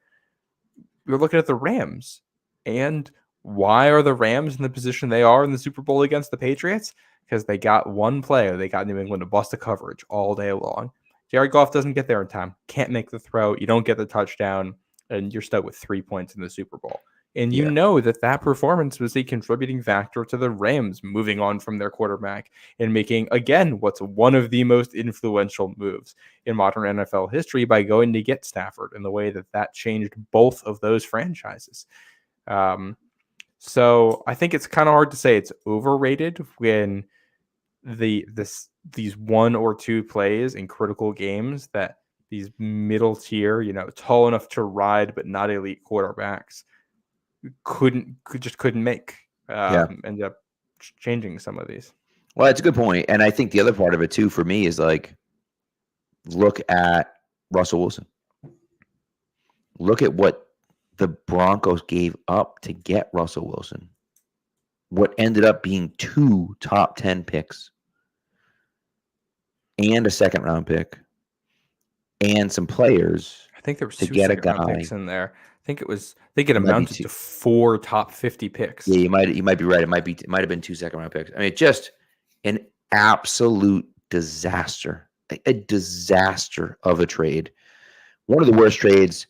you're looking at the Rams, and why are the Rams in the position they are in the Super Bowl against the Patriots? Because they got one play, or they got New England to bust a coverage all day long. Jared Goff doesn't get there in time, can't make the throw, you don't get the touchdown, and you're stuck with 3 points in the Super Bowl. And you know that performance was a contributing factor to the Rams moving on from their quarterback and making, again, what's one of the most influential moves in modern NFL history by going to get Stafford, in the way that changed both of those franchises. So I think it's kind of hard to say it's overrated when these one or two plays in critical games that these middle tier, tall enough to ride but not elite quarterbacks couldn't make. Ended up changing some of these. Well, it's a good point, and I think the other part of it too for me is, like, look at Russell Wilson. Look at what the Broncos gave up to get Russell Wilson. What ended up being 2 top 10 picks and a second round pick and some players. think there was to 2 get a second-round guy. picks in there. I think it It might be amounted two. to 4 top 50 picks. Yeah, you might be right. It might have been 2 second-round picks. I mean, just an absolute disaster, a disaster of a trade. One of the worst trades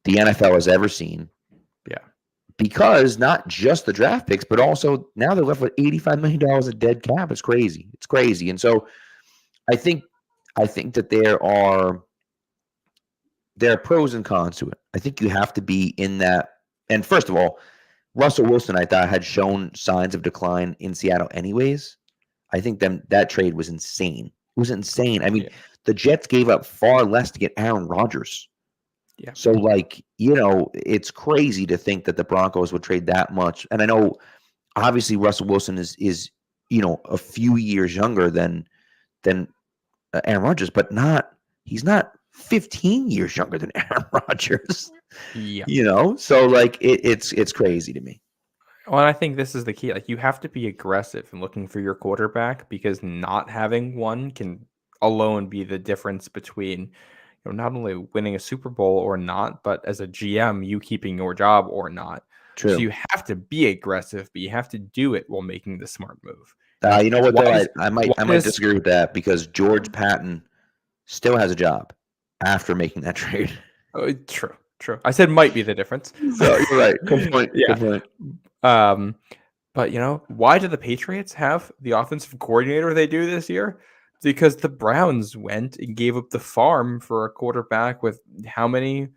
the NFL has ever seen. Yeah. Because not just the draft picks, but also now they're left with $85 million of dead cap. It's crazy. It's crazy. And so I think that there are pros and cons to it. I think you have to be in that. And first of all, Russell Wilson, I thought, had shown signs of decline in Seattle anyways. I think that trade was insane. It was insane. I mean, Yeah. the Jets gave up far less to get Aaron Rodgers. Yeah. So, like, it's crazy to think that the Broncos would trade that much. And I know, obviously, Russell Wilson is a few years younger than Aaron Rodgers, but he's not 15 years younger than Aaron Rodgers. Yeah. So like it's crazy to me. Well, and I think this is the key. Like, you have to be aggressive in looking for your quarterback, because not having one can alone be the difference between not only winning a Super Bowl or not, but as a GM, you keeping your job or not. True. So you have to be aggressive, but you have to do it while making the smart move. You know what though? I might disagree with that, because George Patton still has a job after making that trade. Oh, true. I said might be the difference. So you're right. Good point. Yeah. Good point. But why do the Patriots have the offensive coordinator they do this year? Because the Browns went and gave up the farm for a quarterback with how many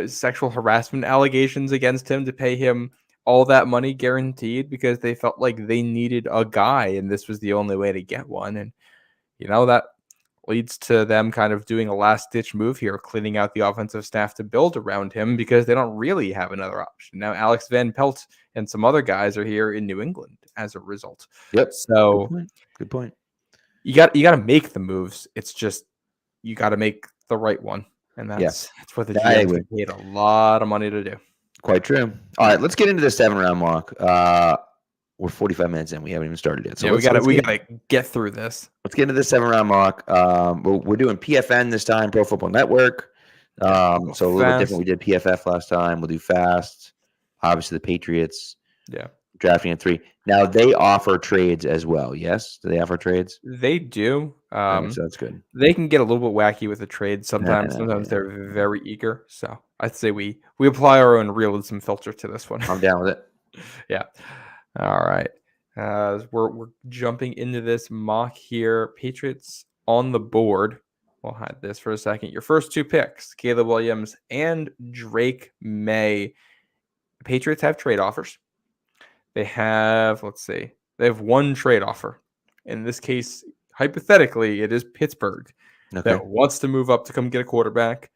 sexual harassment allegations against him to pay him all that money guaranteed, because they felt like they needed a guy and this was the only way to get one. And that leads to them kind of doing a last-ditch move here, cleaning out the offensive staff to build around him, because they don't really have another option. Now, Alex Van Pelt and some other guys are here in New England as a result. Yep. So good point. You got to make the moves. It's just you got to make the right one, and that's what the GM paid a lot of money to do. Quite true. All right, let's get into the 7-round mark. We're 45 minutes in. We haven't even started yet. So we got to get through this. Let's get into the 7-round mark. We're doing PFN this time, Pro Football Network. So a little bit different. We did PFF last time. We'll do fast. Obviously, the Patriots. Yeah. Drafting at 3. Now they offer trades as well. Yes, do they offer trades? They do. So that's good. They can get a little bit wacky with the trades sometimes. Sometimes they're very eager. So I'd say we apply our own realism filter to this one. I'm down with it. Yeah. All right. We're jumping into this mock here. Patriots on the board. We'll hide this for a second. Your first 2 picks, Caleb Williams and Drake May. The Patriots have trade offers. They have, they have 1 trade offer. In this case, hypothetically, it is Pittsburgh that wants to move up to come get a quarterback.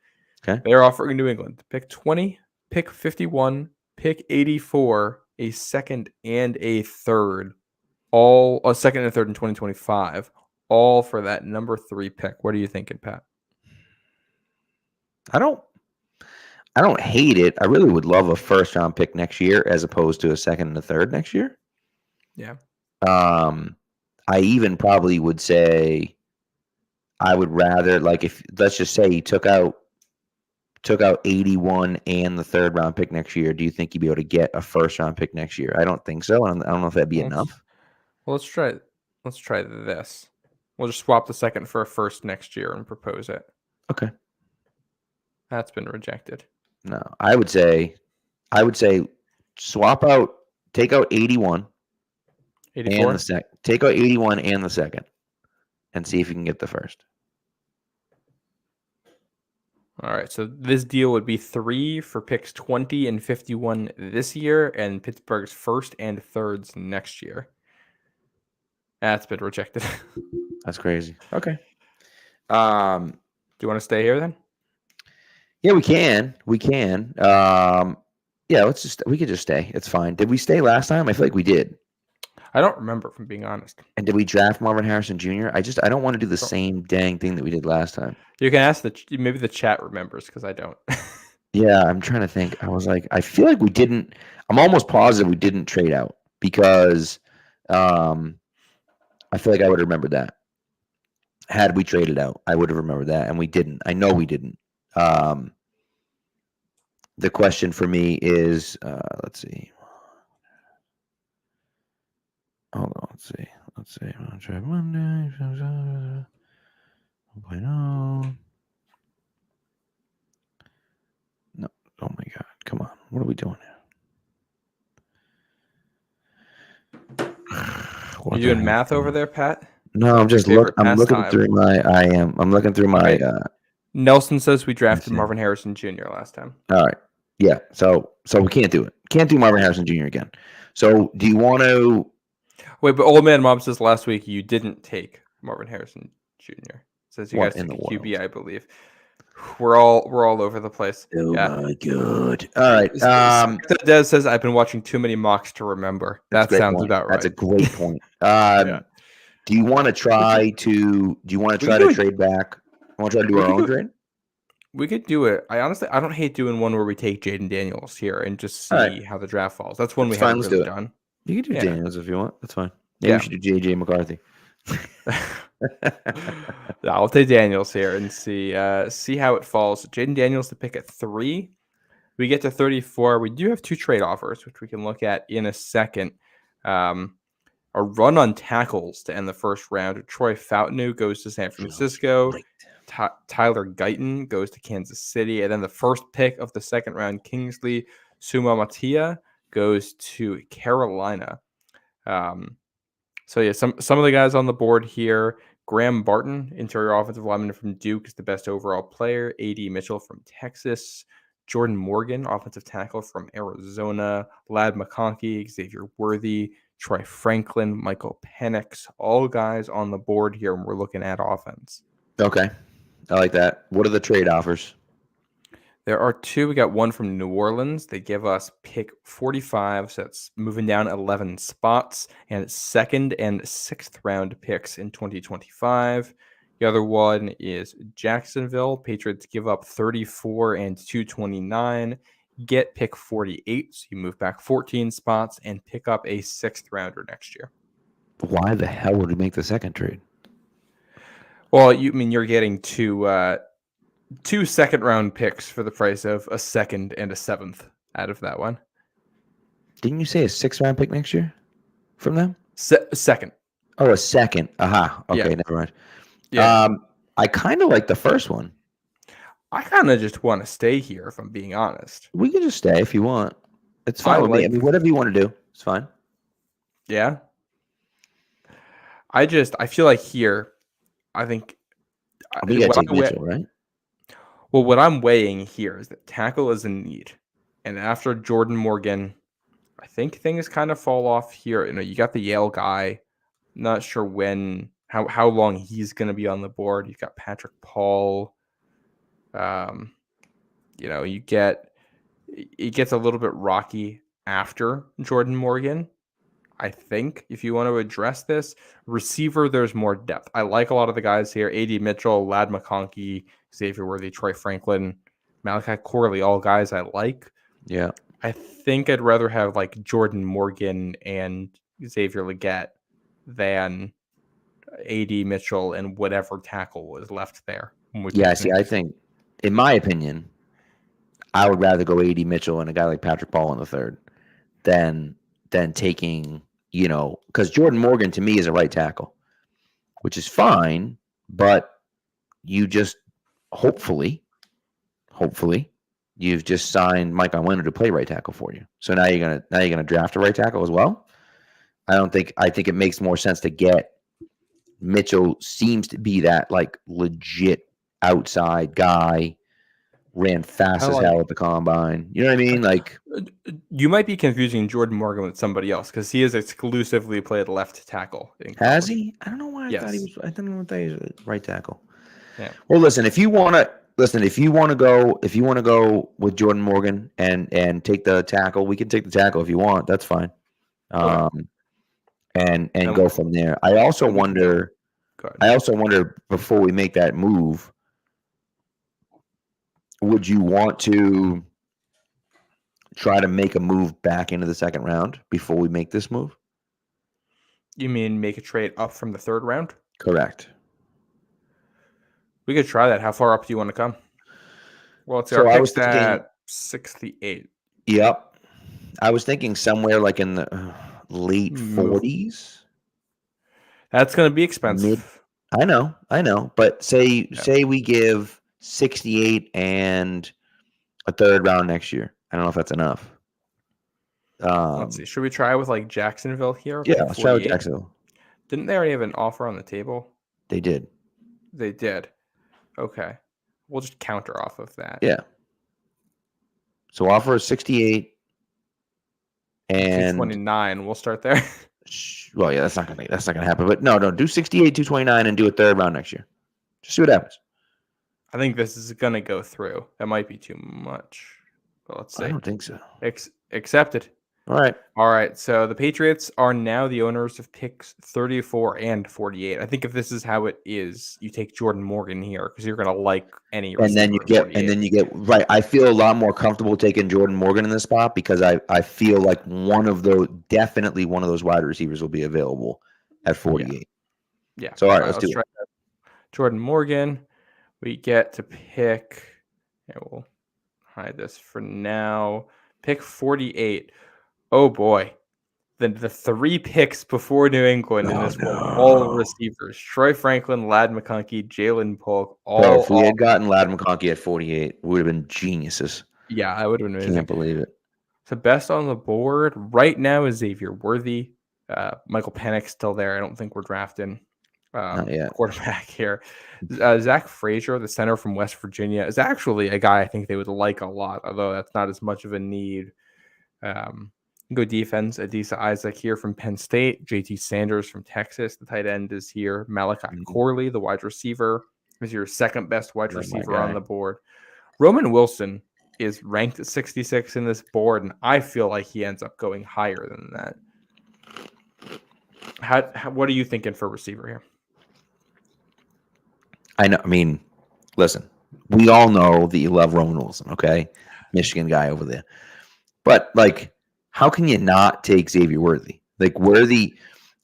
Okay. They're offering New England pick 20, pick 51, pick 84, a second and a third, all a second and a third in 2025, all for that number 3 pick. What are you thinking, Pat? I don't hate it. I really would love a first-round pick next year as opposed to a second and a third next year. Yeah. I even probably would say I would rather, like, if let's just say he took out 81 and the 3rd round pick next year. Do you think you'd be able to get a first-round pick next year? I don't think so. I don't know if that'd be enough. Well, let's try this. We'll just swap the second for a first next year and propose it. Okay. That's been rejected. No, I would say swap out, take out 81 84? and the second. Take out 81 and the second, and see if you can get the first. All right, so this deal would be 3 for picks 20 and 51 this year, and Pittsburgh's first and thirds next year. That's been rejected. That's crazy. Okay. Do you want to stay here then? Yeah, we can. We can. Yeah, we could just stay. It's fine. Did we stay last time? I feel like we did. I don't remember, if I'm being honest. And did we draft Marvin Harrison Jr.? I don't want to do the same dang thing that we did last time. You can ask maybe the chat remembers, because I don't. Yeah, I'm trying to think. I was like, I feel like we didn't. I'm almost positive we didn't trade out, because I feel like I would have remembered that. Had we traded out, I would have remembered that, and we didn't. I know we didn't. the question for me is, let's see. Hold on, let's see. I'll try Monday. No. Oh my God. Come on. What are we doing here? You doing math over there, Pat? No, I'm just I'm looking through my. I'm looking through my. Okay. Nelson says we drafted Marvin Harrison Jr. last time. All right. Yeah. So we can't do it. Can't do Marvin Harrison Jr. again. So do you want to? Wait, but Old Man Mom says last week you didn't take Marvin Harrison Jr. Says you guys took a QB, I believe. We're all over the place. Oh my God! All right. Des says I've been watching too many mocks to remember. That sounds about right. That's a great point. Yeah. Do you want to try to? Do you want to try to trade back? Want to try to do our own trade? We could do it. I don't hate doing one where we take Jaden Daniels here and just see how the draft falls. That's one we haven't really done. You can do Daniels if you want. That's fine. Maybe we should do JJ McCarthy. I'll take Daniels here and see how it falls. Jaden Daniels to pick at 3. We get to 34. We do have 2 trade offers, which we can look at in a second. A run on tackles to end the first round. Troy Fountain goes to San Francisco. Tyler Guyton goes to Kansas City. And then the first pick of the second round, Kingsley Sumamatia, goes to Carolina. So yeah, some of the guys on the board here. Graham Barton, interior offensive lineman from Duke, is the best overall player. A.D. Mitchell from Texas. Jordan Morgan, offensive tackle from Arizona. Ladd McConkey, Xavier Worthy, Troy Franklin, Michael Penix, all guys on the board here when we're looking at offense. Okay. I like that. What are the trade offers? There are 2. We got one from New Orleans. They give us pick 45, so that's moving down 11 spots, and 2nd and 6th round picks in 2025. The other one is Jacksonville. Patriots give up 34 and 229, get pick 48, so you move back 14 spots and pick up a 6th rounder next year. Why the hell would we make the second trade? Well, you're getting 2 second round picks for the price of a 2nd and a 7th out of that one. Didn't you say a 6th round pick next year from them? Second. Oh, a second. Aha. Okay, never mind. Yeah. I kind of like the first one. I kind of just want to stay here, if I'm being honest. We can just stay if you want. It's fine with me. I mean, whatever you want to do, it's fine. Yeah. I feel like here, I think. We got to take Mitchell, right? Well, what I'm weighing here is that tackle is a need. And after Jordan Morgan, I think things kind of fall off here. You got the Yale guy. Not sure how long he's going to be on the board. You've got Patrick Paul. It gets a little bit rocky after Jordan Morgan. I think if you want to address this receiver, there's more depth. I like a lot of the guys here: A.D. Mitchell, Ladd McConkey, Xavier Worthy, Troy Franklin, Malachi Corley, all guys I like. Yeah, I think I'd rather have like Jordan Morgan and Xavier Legette than A.D. Mitchell and whatever tackle was left there. Yeah, see, I think, in my opinion, I would rather go A.D. Mitchell and a guy like Patrick Paul in the 3rd than taking, because Jordan Morgan to me is a right tackle, which is fine, but you just hopefully you've just signed Mike Onwenu to play right tackle for you. So now you're gonna draft a right tackle as well. I think it makes more sense to get Mitchell. Seems to be that like legit outside guy. Ran fast as hell at the combine. You know what I mean? Like, you might be confusing Jordan Morgan with somebody else because he has exclusively played left tackle. Has he? I don't know why I thought he was. I don't know what he was right tackle. Yeah. Well, listen. If you want to go with Jordan Morgan and take the tackle, we can take the tackle if you want. That's fine. And go from there. I also wonder before we make that move. Would you want to try to make a move back into the 2nd round before we make this move? You mean make a trade up from the 3rd round? Correct. We could try that. How far up do you want to come? Well, it's so I was thinking 68. Yep. I was thinking somewhere like in the late Move. 40s. That's going to be expensive. I know. But say we give 68 and a third round next year. I don't know if that's enough. Let's see. Should we try with like Jacksonville here? Yeah, let's try with Jacksonville. Didn't they already have an offer on the table? They did. They did. Okay. We'll just counter off of that. Yeah. So offer is 68 and 229. We'll start there. Well, yeah, that's not gonna happen. But no, do 68, 229, and do a third round next year. Just see what happens. I think this is gonna go through. That might be too much. But let's see. I don't think so. Accepted. All right. So the Patriots are now the owners of picks 34 and 48. I think if this is how it is, you take Jordan Morgan here because you're gonna like any. And then you get right. I feel a lot more comfortable taking Jordan Morgan in this spot because I feel like definitely one of those wide receivers will be available at 48. Yeah. So all right, let's do it. Jordan Morgan. We get to pick. Yeah, we'll hide this for now. Pick 48. Oh boy, the 3 picks before New England in this one, all receivers: Troy Franklin, Ladd McConkey, Jalen Polk. If we had gotten Ladd McConkey at 48, we would have been geniuses. Yeah, I would have been amazing. Can't believe it. So best on the board right now is Xavier Worthy. Michael Penix still there. I don't think we're drafting quarterback here. Zach Frazier, the center from West Virginia, is actually a guy I think they would like a lot, although that's not as much of a need. Go defense. Adisa Isaac here from Penn State. JT Sanders from Texas. The tight end is here. Malachi Corley, the wide receiver, is your second best wide receiver on the board. Roman Wilson is ranked at 66 in this board, and I feel like he ends up going higher than that. What are you thinking for receiver here? I know. I mean, listen, we all know that you love Roman Wilson, okay? Michigan guy over there. But, like, how can you not take Xavier Worthy? Like, Worthy,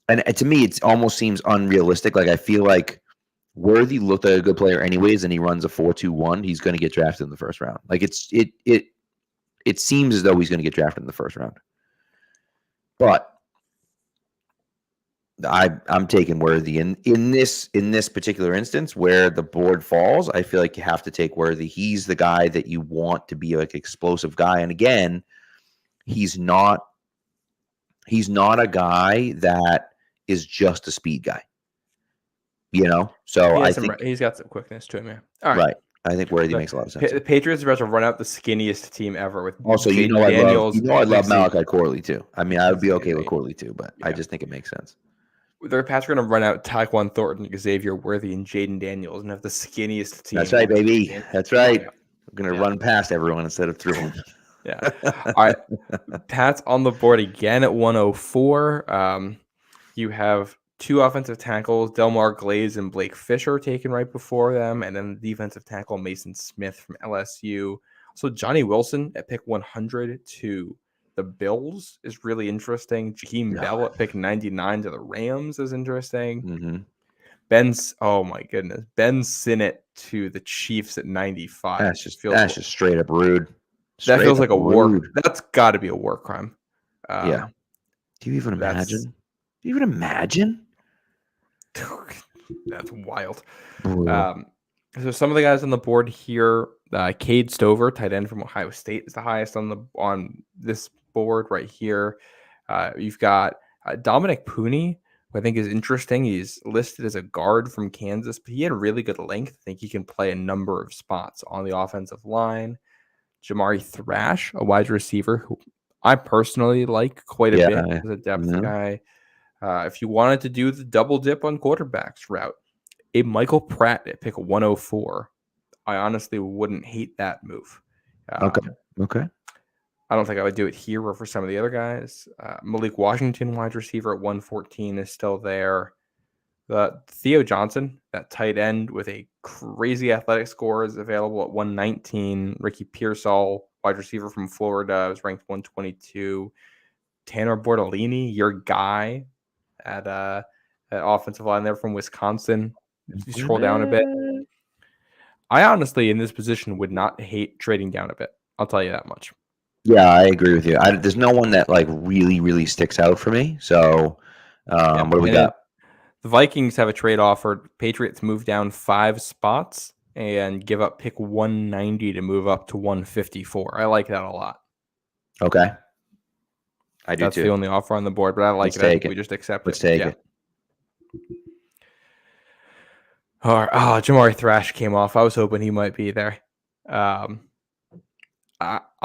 and to me, it almost seems unrealistic. Like, I feel like Worthy looked like a good player anyways, and he runs a 4.21. He's going to get drafted in the first round. Like, it seems as though he's going to get drafted in the first round. But I'm taking Worthy in this particular instance where the board falls. I feel like you have to take Worthy. He's the guy that you want to be like explosive guy. And again, he's not a guy that is just a speed guy. You know, so I think he's got some quickness to him. Yeah. All right. I think Worthy makes a lot of sense. The Patriots are about to run out the skinniest team ever with also, Daniels. I love Malachi Corley too. I mean, I would be okay with Corley too, but I just think it makes sense. The Pats are going to run out Tyquan Thornton, Xavier Worthy, and Jaden Daniels and have the skinniest team. That's right, baby. That's right. We're going to run past everyone instead of through them. Yeah. All right. Pats on the board again at 104. You have 2 offensive tackles, Delmar Glaze and Blake Fisher taken right before them, and then the defensive tackle Mason Smith from LSU. So Johnny Wilson at pick 100 to the Bills is really interesting. Jakeem Bell at pick 99 to the Rams is interesting. Mm-hmm. Oh my goodness, Ben Sinnott to the Chiefs at 95. That's just straight up rude. That feels like a war. That's got to be a war crime. Yeah. Do you even imagine? Do you even imagine? That's wild. So some of the guys on the board here, Cade Stover, tight end from Ohio State, is the highest on this board right here. You've got Dominic Pooney, who I think is interesting. He's listed as a guard from Kansas, but he had really good length. I think he can play a number of spots on the offensive line. Jamari Thrash, a wide receiver who I personally like quite a bit as a depth guy. If you wanted to do the double dip on quarterbacks route, a Michael Pratt at pick 104. I honestly wouldn't hate that move. Okay. I don't think I would do it here or for some of the other guys. Malik Washington, wide receiver at 114, is still there. Theo Johnson, that tight end with a crazy athletic score, is available at 119. Ricky Pearsall, wide receiver from Florida, is ranked 122. Tanner Bortolini, your guy at offensive line there from Wisconsin. If you scroll down a bit, I honestly, in this position, would not hate trading down a bit. I'll tell you that much. Yeah, I agree with you. There's no one that like really, really sticks out for me. So, what do we got? The Vikings have a trade offer. Patriots move down 5 spots and give up pick 190 to move up to 154. I like that a lot. Okay. I do That's too. the only offer on the board, but I like that. We just accept Let's take it. All right. Oh, Jamari Thrash came off. I was hoping he might be there.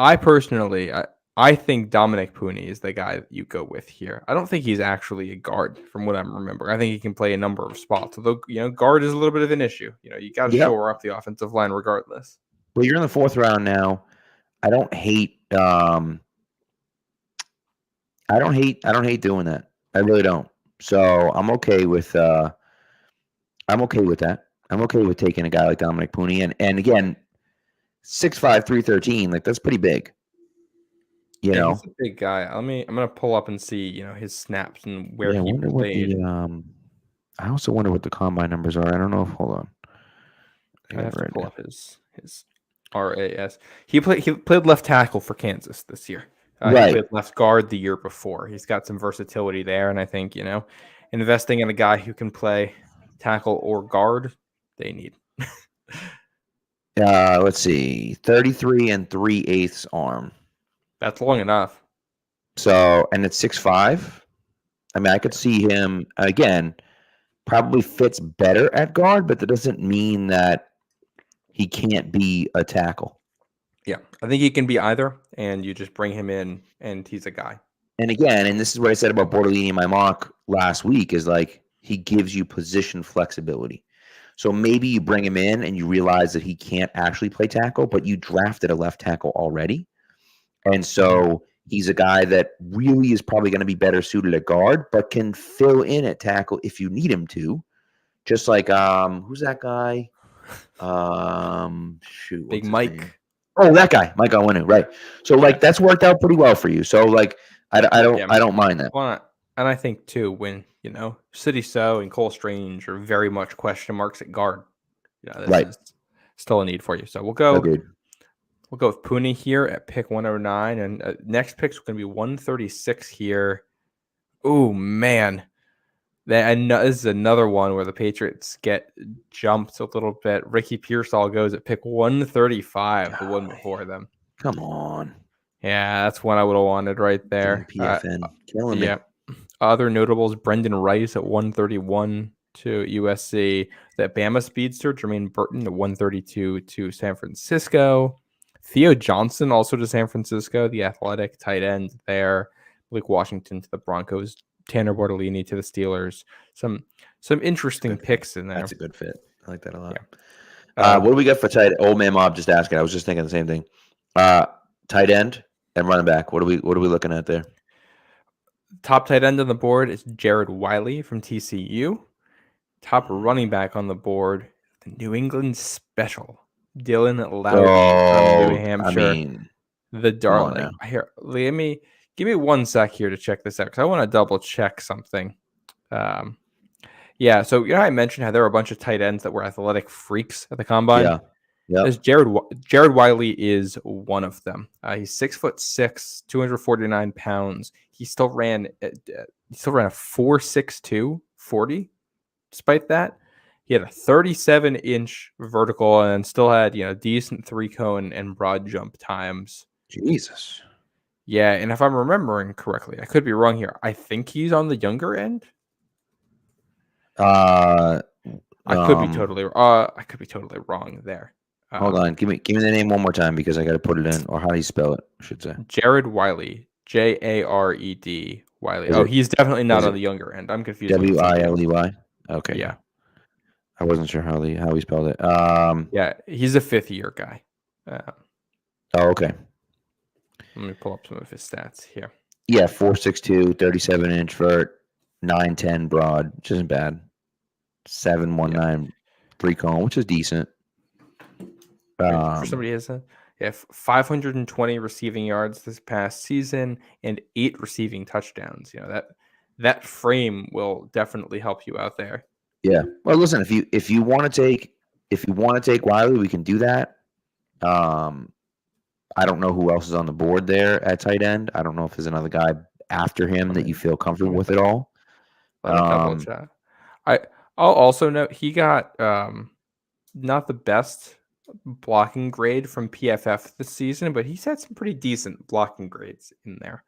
I personally, I think Dominic Pooney is the guy that you go with here. I don't think he's actually a guard from what I'm remembering. I think he can play a number of spots. Although, guard is a little bit of an issue. You got to shore up the offensive line regardless. Well, you're in the 4th round now. I don't hate doing that. I really don't. So I'm okay with that. I'm okay with taking a guy like Dominic Pooney. And again, 6'5", 313, like that's pretty big. He's a big guy. I'm gonna pull up and see, his snaps and where he played. I also wonder what the combine numbers are. I don't know. Hold on. I have to pull up his RAS. He played left tackle for Kansas this year. He played left guard the year before. He's got some versatility there, and I think investing in a guy who can play tackle or guard, they need. Let's see, 33 3/8 arm. That's long enough. So, and it's 6'5". I mean, I could see him again. Probably fits better at guard, but that doesn't mean that he can't be a tackle. Yeah, I think he can be either, and you just bring him in, and he's a guy. And again, and this is what I said about Bortolini in my mock last week, is like he gives you position flexibility. So maybe you bring him in and you realize that he can't actually play tackle, but you drafted a left tackle already. And so he's a guy that really is probably going to be better suited at guard, but can fill in at tackle if you need him to. Just like who's that guy? Big Mike. Oh, that guy, Mike Onwenu, right? So like that's worked out pretty well for you. So like I don't mind that. And I think too, when City So and Cole Strange are very much question marks at guard. This is still a need for you. So we'll go. Agreed. We'll go with Pooney here at pick 109, and next pick's going to be 136 here. Oh man, this is another one where the Patriots get jumped a little bit. Ricky Pearsall goes at pick 135, the one before them. Come on. Yeah, that's one I would have wanted right there. PFN killing me. Yeah. Other notables: Brendan Rice at 131 to USC. That Bama speedster Jermaine Burton at 132 to San Francisco. Theo Johnson also to San Francisco, the athletic tight end there. Blake Washington to the Broncos. Tanner Bortolini to the Steelers. Some interesting picks in there. That's a good fit. I like that a lot. Yeah. What do we got for tight? Old man Mob just asking. I was just thinking the same thing. Tight end and running back. What are we looking at there? Top tight end on the board is Jared Wiley from TCU. Top running back on the board, the New England Special, Dylan Lowry from New Hampshire. The darling. Here, give me 1 sec here to check this out because I want to double check something. Yeah, so I mentioned how there were a bunch of tight ends that were athletic freaks at the combine. Yeah. Jared Wiley is one of them. He's 6'6", 249 pounds. He still ran a 4.62 40. Despite that, he had a 37-inch vertical and still had decent 3-cone and broad jump times. Jesus. Yeah, and if I'm remembering correctly, I could be wrong here. I think he's on the younger end. I could be totally wrong there. Hold on, give me the name one more time because I got to put it in, or how do you spell it? I should say Jared Wiley, Jared Wiley. He's definitely not on the younger end. I'm confused. Wiley. Okay. Yeah. I wasn't sure how he spelled it. Yeah, he's a 5th-year guy. Okay. Let me pull up some of his stats here. Yeah, 4'6", 37-inch vert, 9'10" broad, which isn't bad. 7'19" 3-cone, which is decent. For somebody who has 520 receiving yards this past season and 8 receiving touchdowns. That frame will definitely help you out there. Yeah. Well, listen, if you want to take Wiley, we can do that. I don't know who else is on the board there at tight end. I don't know if there's another guy after him that you feel comfortable with at all. Let me double check. I'll also note he got not the best blocking grade from PFF this season, but he's had some pretty decent blocking grades in there.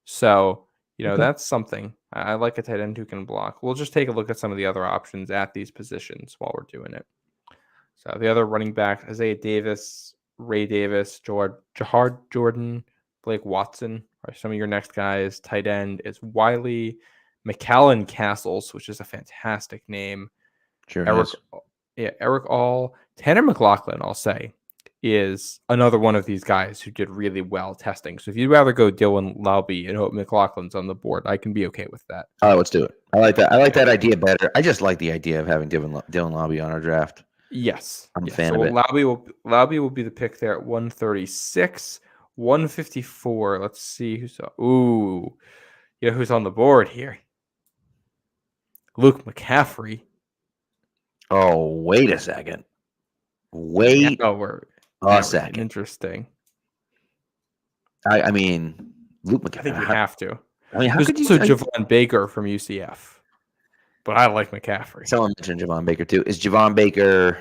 So, that's something. I like a tight end who can block. We'll just take a look at some of the other options at these positions while we're doing it. So the other running back, Isaiah Davis, Ray Davis, Jahard Jordan, Blake Watson are some of your next guys. Tight end is Wiley McAllen Castles, which is a fantastic name. Sure Eric All. Tanner McLaughlin, I'll say, is another one of these guys who did really well testing. So if you'd rather go Dylan Laube and hope McLaughlin's on the board, I can be okay with that. All right, let's do it. I like that. I like that idea better. I just like the idea of having Dylan Laube on our draft. Yes. I'm a fan of it. Laube will be the pick there at 136, 154. Let's see who's who's on the board here. Luke McCaffrey. Oh, wait a second. Wait a second. Interesting. I mean, Luke McCaffrey. I think we have to. I mean, there's also Javon Baker from UCF, but I like McCaffrey. Someone mentioned Javon Baker too. Is Javon Baker?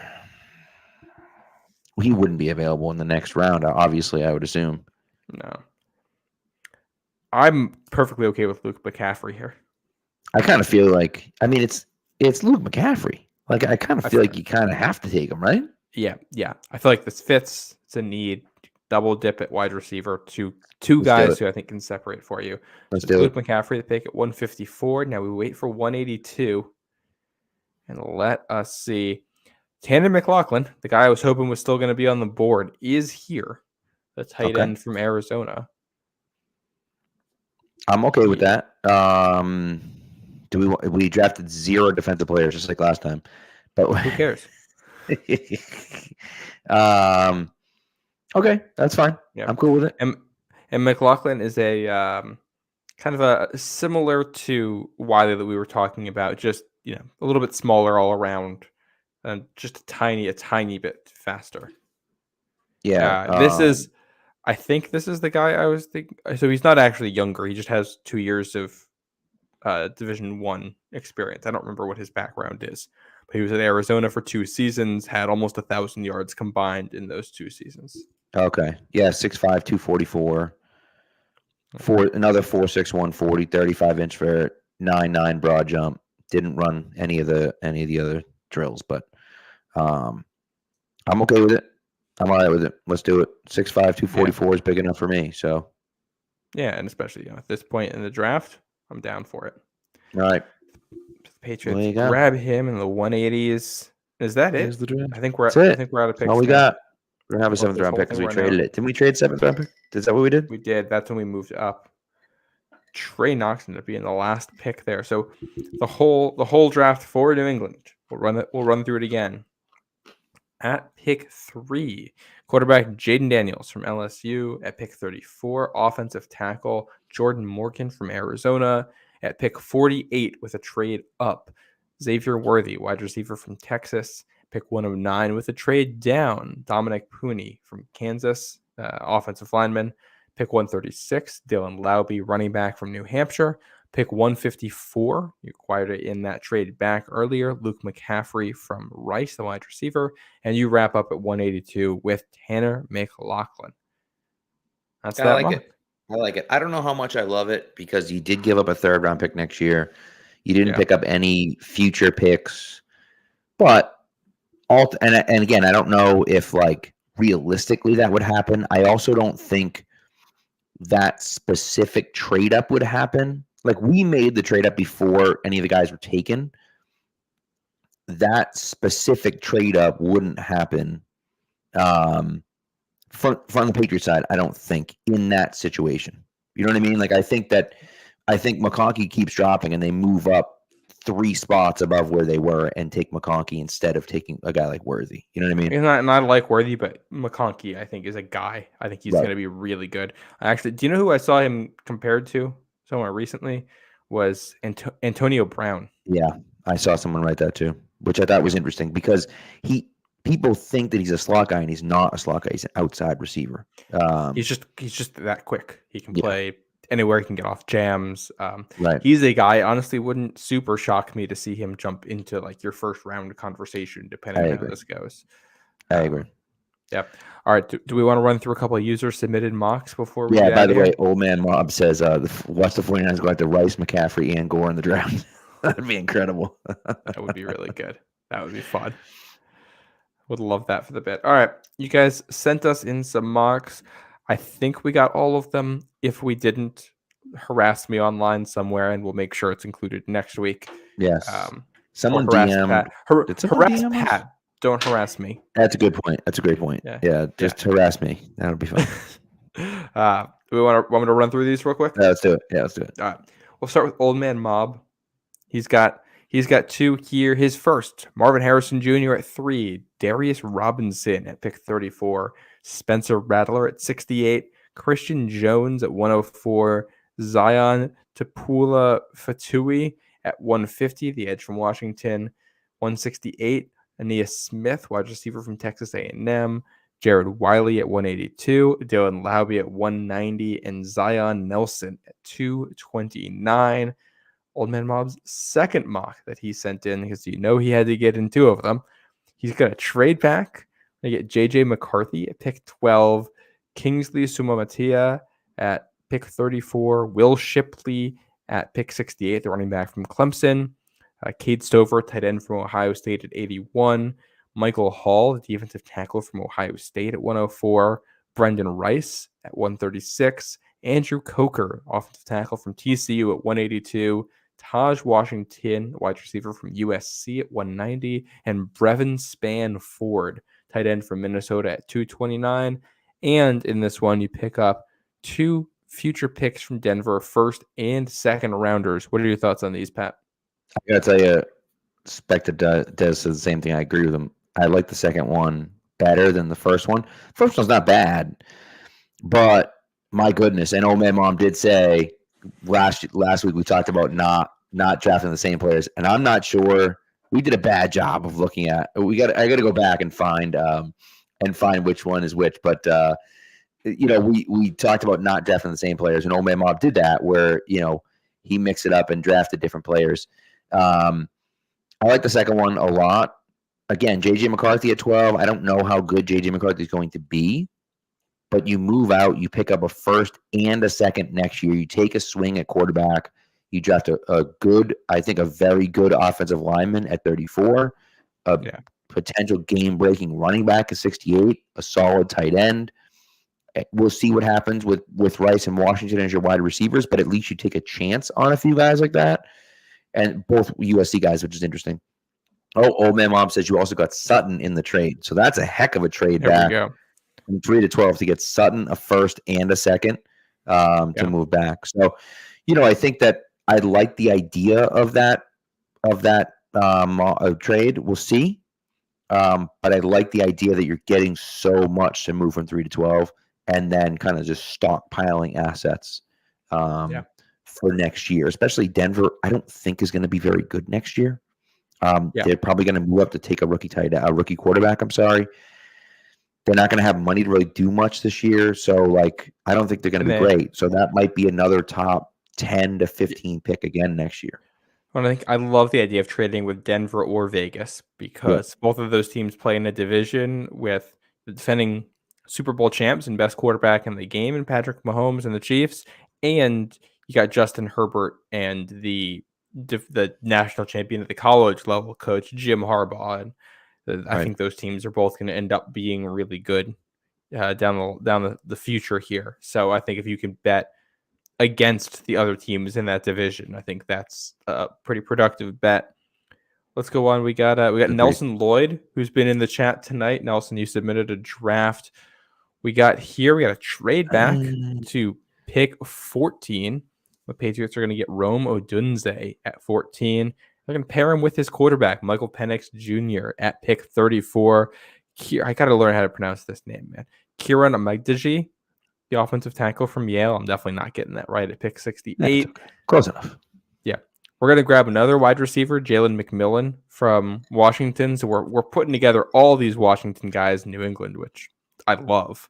He wouldn't be available in the next round, obviously, I would assume. No. I'm perfectly okay with Luke McCaffrey here. I kind of feel like, I mean, it's Luke McCaffrey. Like, I kind of feel like you kind of have to take him, right? Yeah. I feel like this fits. It's a need. Double dip at wide receiver. Two guys who I think can separate for you. Let's do Luke it. McCaffrey, the pick at 154. Now we wait for 182. And let us see. Tanner McLaughlin, the guy I was hoping was still going to be on the board, is here. The tight end from Arizona. I'm okay with that. We drafted 0 defensive players just like last time, but who cares? Okay, that's fine. Yeah. I'm cool with it. And McLaughlin is a kind of a similar to Wiley that we were talking about, just a little bit smaller all around, and just a tiny bit faster. Yeah, I think this is the guy I was thinking. So he's not actually younger. He just has 2 years of Division I experience. I don't remember what his background is, but he was at Arizona for 2 seasons, had almost 1,000 yards combined in those 2 seasons. Okay. Yeah, 6'5", 244. Another 4'6", 140, 35-inch vert, 9'9" broad jump. Didn't run any of the other drills, but I'm okay with it. I'm all right with it. Let's do it. 6'5", 244 is big enough for me. So yeah, and especially at this point in the draft, I'm down for it. All right. The Patriots grab him in the 180s. Is that it? The draft. I think we're out of picks. All we got. We're gonna have a 7th round pick because we traded it. Didn't we trade 7th round pick? Is that what we did? We did. That's when we moved up. Trey Knox ended up being the last pick there. So the whole draft for New England. We'll run through it again. At pick 3, quarterback Jaden Daniels from LSU. At pick 34, offensive tackle Jordan Morgan from Arizona. At pick 48, with a trade up, Xavier Worthy, wide receiver from Texas. Pick 109 with a trade down, Dominic Pooney from Kansas, offensive lineman. Pick 136, Dylan Laube, running back from New Hampshire. Pick 154, you acquired it in that trade back earlier, Luke McCaffrey from Rice, the wide receiver. And you wrap up at 182 with Tanner McLaughlin. That's I like it. I don't know how much I love it because you did give up a 3rd round pick next year. You didn't pick up any future picks, but and again, I don't know if like realistically that would happen. I also don't think that specific trade up would happen. Like we made the trade up before any of the guys were taken. That specific trade up wouldn't happen from the Patriots side, I don't think, in that situation. You know what I mean? Like I think McConkey keeps dropping and they move up 3 spots above where they were and take McConkey instead of taking a guy like Worthy. You know what I mean? And I like Worthy, but McConkey, I think, is a guy. I think he's going to be really good. Actually, do you know who I saw him compared to somewhere recently? Was Antonio Brown. Yeah, I saw someone write that too, which I thought was interesting because people think that he's a slot guy, and he's not a slot guy. He's an outside receiver. He's just that quick. He can Yeah. play anywhere. He can get off jams. Right. He's a guy. Honestly, wouldn't super shock me to see him jump into like your first round conversation, depending on how this goes. I agree. Yeah. All right. Do we want to run through a couple of user submitted mocks before we? Yeah. By the way, Old Man Mob says, "Watch the 49ers go out to Rice, McCaffrey, and Gore in the draft." That'd be incredible. That would be really good. That would be fun. Would love that for the bit. All right. You guys sent us in some mocks. I think we got all of them. If we didn't, harass me online somewhere, and we'll make sure it's included next week. Yes. Someone harass DM. Pat. Harass Pat. Don't harass me. That's a good point. That's a great point. Yeah. Just harass me. That'll be fun. Do we want me to run through these real quick? Yeah, let's do it. All right. We'll start with Old Man Mob. He's got 2 here. His first, Marvin Harrison Jr. at 3, Darius Robinson at pick 34, Spencer Rattler at 68, Christian Jones at 104, Zion Tapula Fatui at 150, the edge from Washington, 168, Aeneas Smith, wide receiver from Texas A&M, Jared Wiley at 182, Dylan Laube at 190, and Zion Nelson at 229. Old Man Mob's second mock that he sent in, because he had to get in 2 of them. He's got a trade back. They get JJ McCarthy at pick 12, Kingsley Sumamatia at pick 34, Will Shipley at pick 68, the running back from Clemson, Cade Stover, tight end from Ohio State at 81, Michael Hall, the defensive tackle from Ohio State at 104, Brendan Rice at 136, Andrew Coker, offensive tackle from TCU at 182, Taj Washington, wide receiver from USC at 190, and Brevin Span-Ford, tight end from Minnesota at 229. And in this one, you pick up 2 future picks from Denver, first and second rounders. What are your thoughts on these, Pat? I gotta tell you, Spectre does the same thing. I agree with him. I like the second one better than the first one. First one's not bad, but my goodness. And Old Man Mom did say last week we talked about not drafting the same players, and I'm not sure we did a bad job of looking at. I got to go back and find which one is which. But we talked about not drafting the same players, and Old Man Mob did that where he mixed it up and drafted different players. I like the second one a lot. Again, JJ McCarthy at 12. I don't know how good JJ McCarthy is going to be, but you move out, you pick up a first and a second next year. You take a swing at quarterback. You draft a very good offensive lineman at 34, potential game-breaking running back at 68, a solid tight end. We'll see what happens with Rice and Washington as your wide receivers, but at least you take a chance on a few guys like that. And both USC guys, which is interesting. Oh, Old Man Mom says you also got Sutton in the trade. So that's a heck of a trade back from 3 to 12 to get Sutton a first and a second to move back. So, I think that I like the idea of that trade. We'll see. But I like the idea that you're getting so much to move from 3 to 12 and then kind of just stockpiling assets for next year, especially Denver. I don't think is going to be very good next year. They're probably going to move up to take a rookie quarterback. I'm sorry. They're not going to have money to really do much this year. So, I don't think they're going to be great. So that might be another top 10 to 15 pick again next year. Well, I love the idea of trading with Denver or Vegas because both of those teams play in a division with the defending Super Bowl champs and best quarterback in the game, and Patrick Mahomes and the Chiefs. And you got Justin Herbert and the national champion at the college level coach Jim Harbaugh, and I think those teams are both going to end up being really good down the future here. So I think if you can bet against the other teams in that division, I think that's a pretty productive bet. Let's go on. We got Nelson Lloyd, who's been in the chat tonight. Nelson, you submitted a draft. We got a trade back to pick 14. The Patriots are going to get Rome Odunze at 14. They're going to pair him with his quarterback, Michael Penix Jr. at pick 34. I got to learn how to pronounce this name, man. Kieran Amagdaji, the offensive tackle from Yale. I'm definitely not getting that right at pick 68. Okay. Close enough. Yeah. We're going to grab another wide receiver, Jalen McMillan from Washington. So we're putting together all these Washington guys in New England, which I love.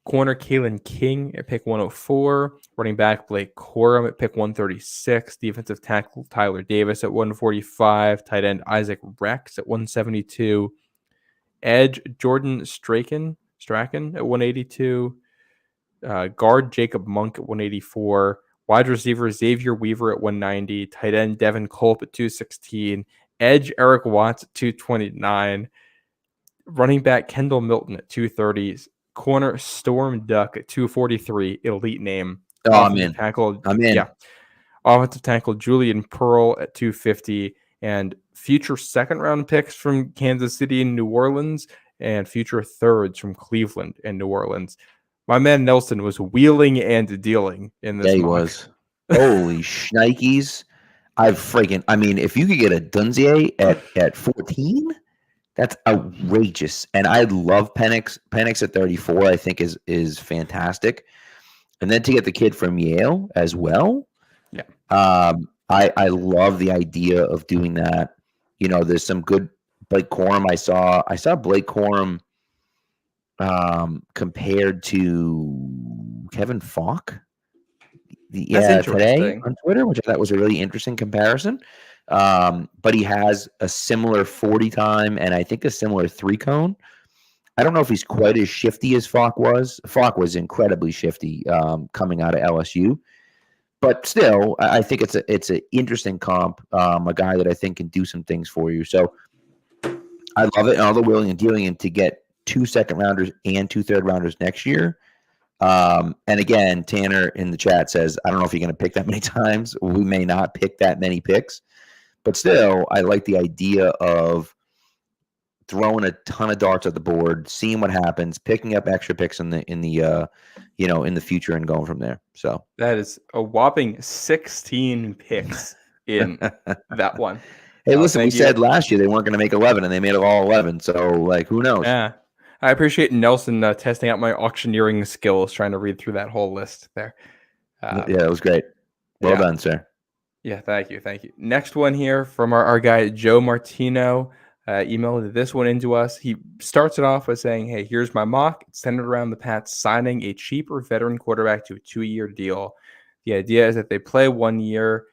Corner Kalen King at pick 104. Running back Blake Corum at pick 136. Defensive tackle Tyler Davis at 145. Tight end Isaac Rex at 172. Edge Jordan Strachan at 182. Guard Jacob Monk at 184. Wide receiver Xavier Weaver at 190. Tight end Devin Culp at 216. Edge Eric Watts at 229. Running back Kendall Milton at 230. Corner Storm Duck at 243. Elite name. I'm tackle. I'm in. Yeah. Offensive tackle Julian Pearl at 250. And future second round picks from Kansas City and New Orleans. And future thirds from Cleveland and New Orleans. My man Nelson was wheeling and dealing in this. Yeah, he was. Holy shnikes. I mean, if you could get a Dunzier at 14, that's outrageous. And I love Penix. Penix at 34, I think is fantastic. And then to get the kid from Yale as well. Yeah. I love the idea of doing that. You know, there's some good Blake Corum. I saw Blake Corum compared to Kevin Falk today on Twitter, which I thought was a really interesting comparison. But he has a similar 40 time and I think a similar 3-cone. I don't know if he's quite as shifty as Falk was. Falk was incredibly shifty coming out of LSU. But still, I think it's an interesting comp, a guy that I think can do some things for you. So I love it, and all the willing and dealing, and to get 2 second-rounders and 2 third-rounders next year. And again, Tanner in the chat says, I don't know if you're going to pick that many times. We may not pick that many picks. But still, I like the idea of throwing a ton of darts at the board, seeing what happens, picking up extra picks in the future and going from there. So that is a whopping 16 picks in that one. Hey, listen, we said last year they weren't going to make 11, and they made it all 11. So, like, who knows? Yeah. I appreciate Nelson testing out my auctioneering skills, trying to read through that whole list there. Yeah, it was great. Well done, sir. Yeah, thank you. Next one here from our guy, Joe Martino. Emailed this one into us. He starts it off by saying, hey, here's my mock. It's centered around the Pats signing a cheaper veteran quarterback to a 2-year deal. The idea is that they play 1 year,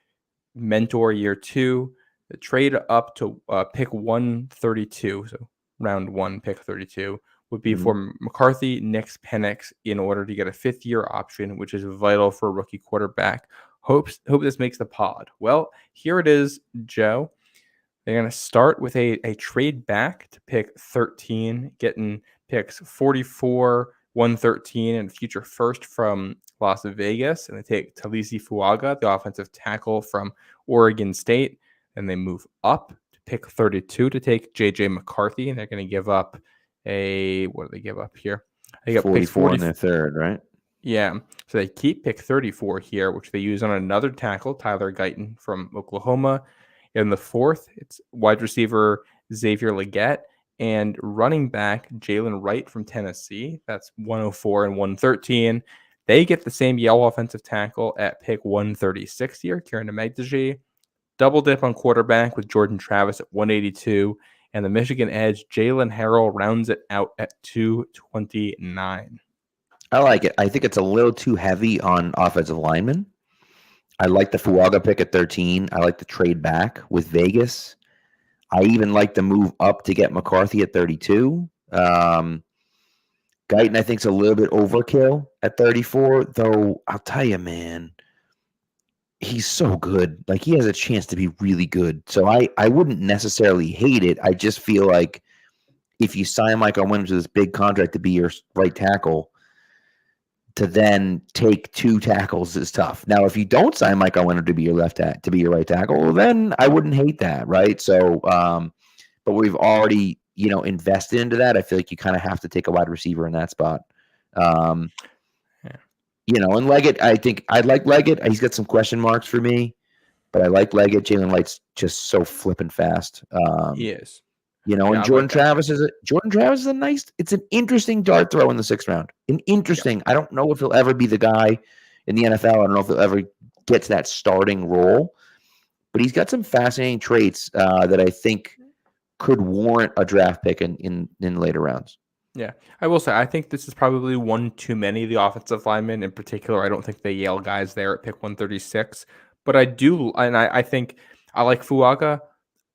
mentor year 2, the trade up to pick 132, so round 1, pick 32, would be for McCarthy, Nix, Penix in order to get a 5th-year option, which is vital for a rookie quarterback. Hope this makes the pod. Well, here it is, Joe. They're going to start with a trade back to pick 13, getting picks 44, 113, and future first from Las Vegas. And they take Talisi Fuaga, the offensive tackle from Oregon State. And they move up to pick 32 to take J.J. McCarthy. And they're going to give up what do they give up here? They got 44 in their third, right? Yeah. So they keep pick 34 here, which they use on another tackle, Tyler Guyton from Oklahoma. In the 4th, it's wide receiver Xavier Legette and running back Jalen Wright from Tennessee. That's 104 and 113. They get the same Yale offensive tackle at pick 136 here, Kieran Amegbiji. Double dip on quarterback with Jordan Travis at 182. And the Michigan edge, Jalen Harrell, rounds it out at 229. I like it. I think it's a little too heavy on offensive linemen. I like the Fuaga pick at 13. I like the trade back with Vegas. I even like the move up to get McCarthy at 32. Guyton, I think, is a little bit overkill at 34, though I'll tell you, man, he's so good. Like, he has a chance to be really good. So I wouldn't necessarily hate it. I just feel like if you sign Michael Williams to this big contract to be your right tackle, to then take 2 tackles is tough. Now, if you don't sign Mike Owen to be your right tackle, well, then I wouldn't hate that, right? So, but we've already, invested into that. I feel like you kind of have to take a wide receiver in that spot. And Leggett, I think I like Leggett. He's got some question marks for me, but I like Leggett. Jalen Light's just so flipping fast. He is. And Jordan Travis is a nice. It's an interesting dart throw in the 6th round. I don't know if he'll ever be the guy in the NFL. I don't know if he'll ever get to that starting role. but he's got some fascinating traits that I think could warrant a draft pick in later rounds. Yeah, I will say I think this is probably one too many. The offensive linemen, in particular, I don't think the Yale guys there at pick 136. But I do, and I think I like Fuaga.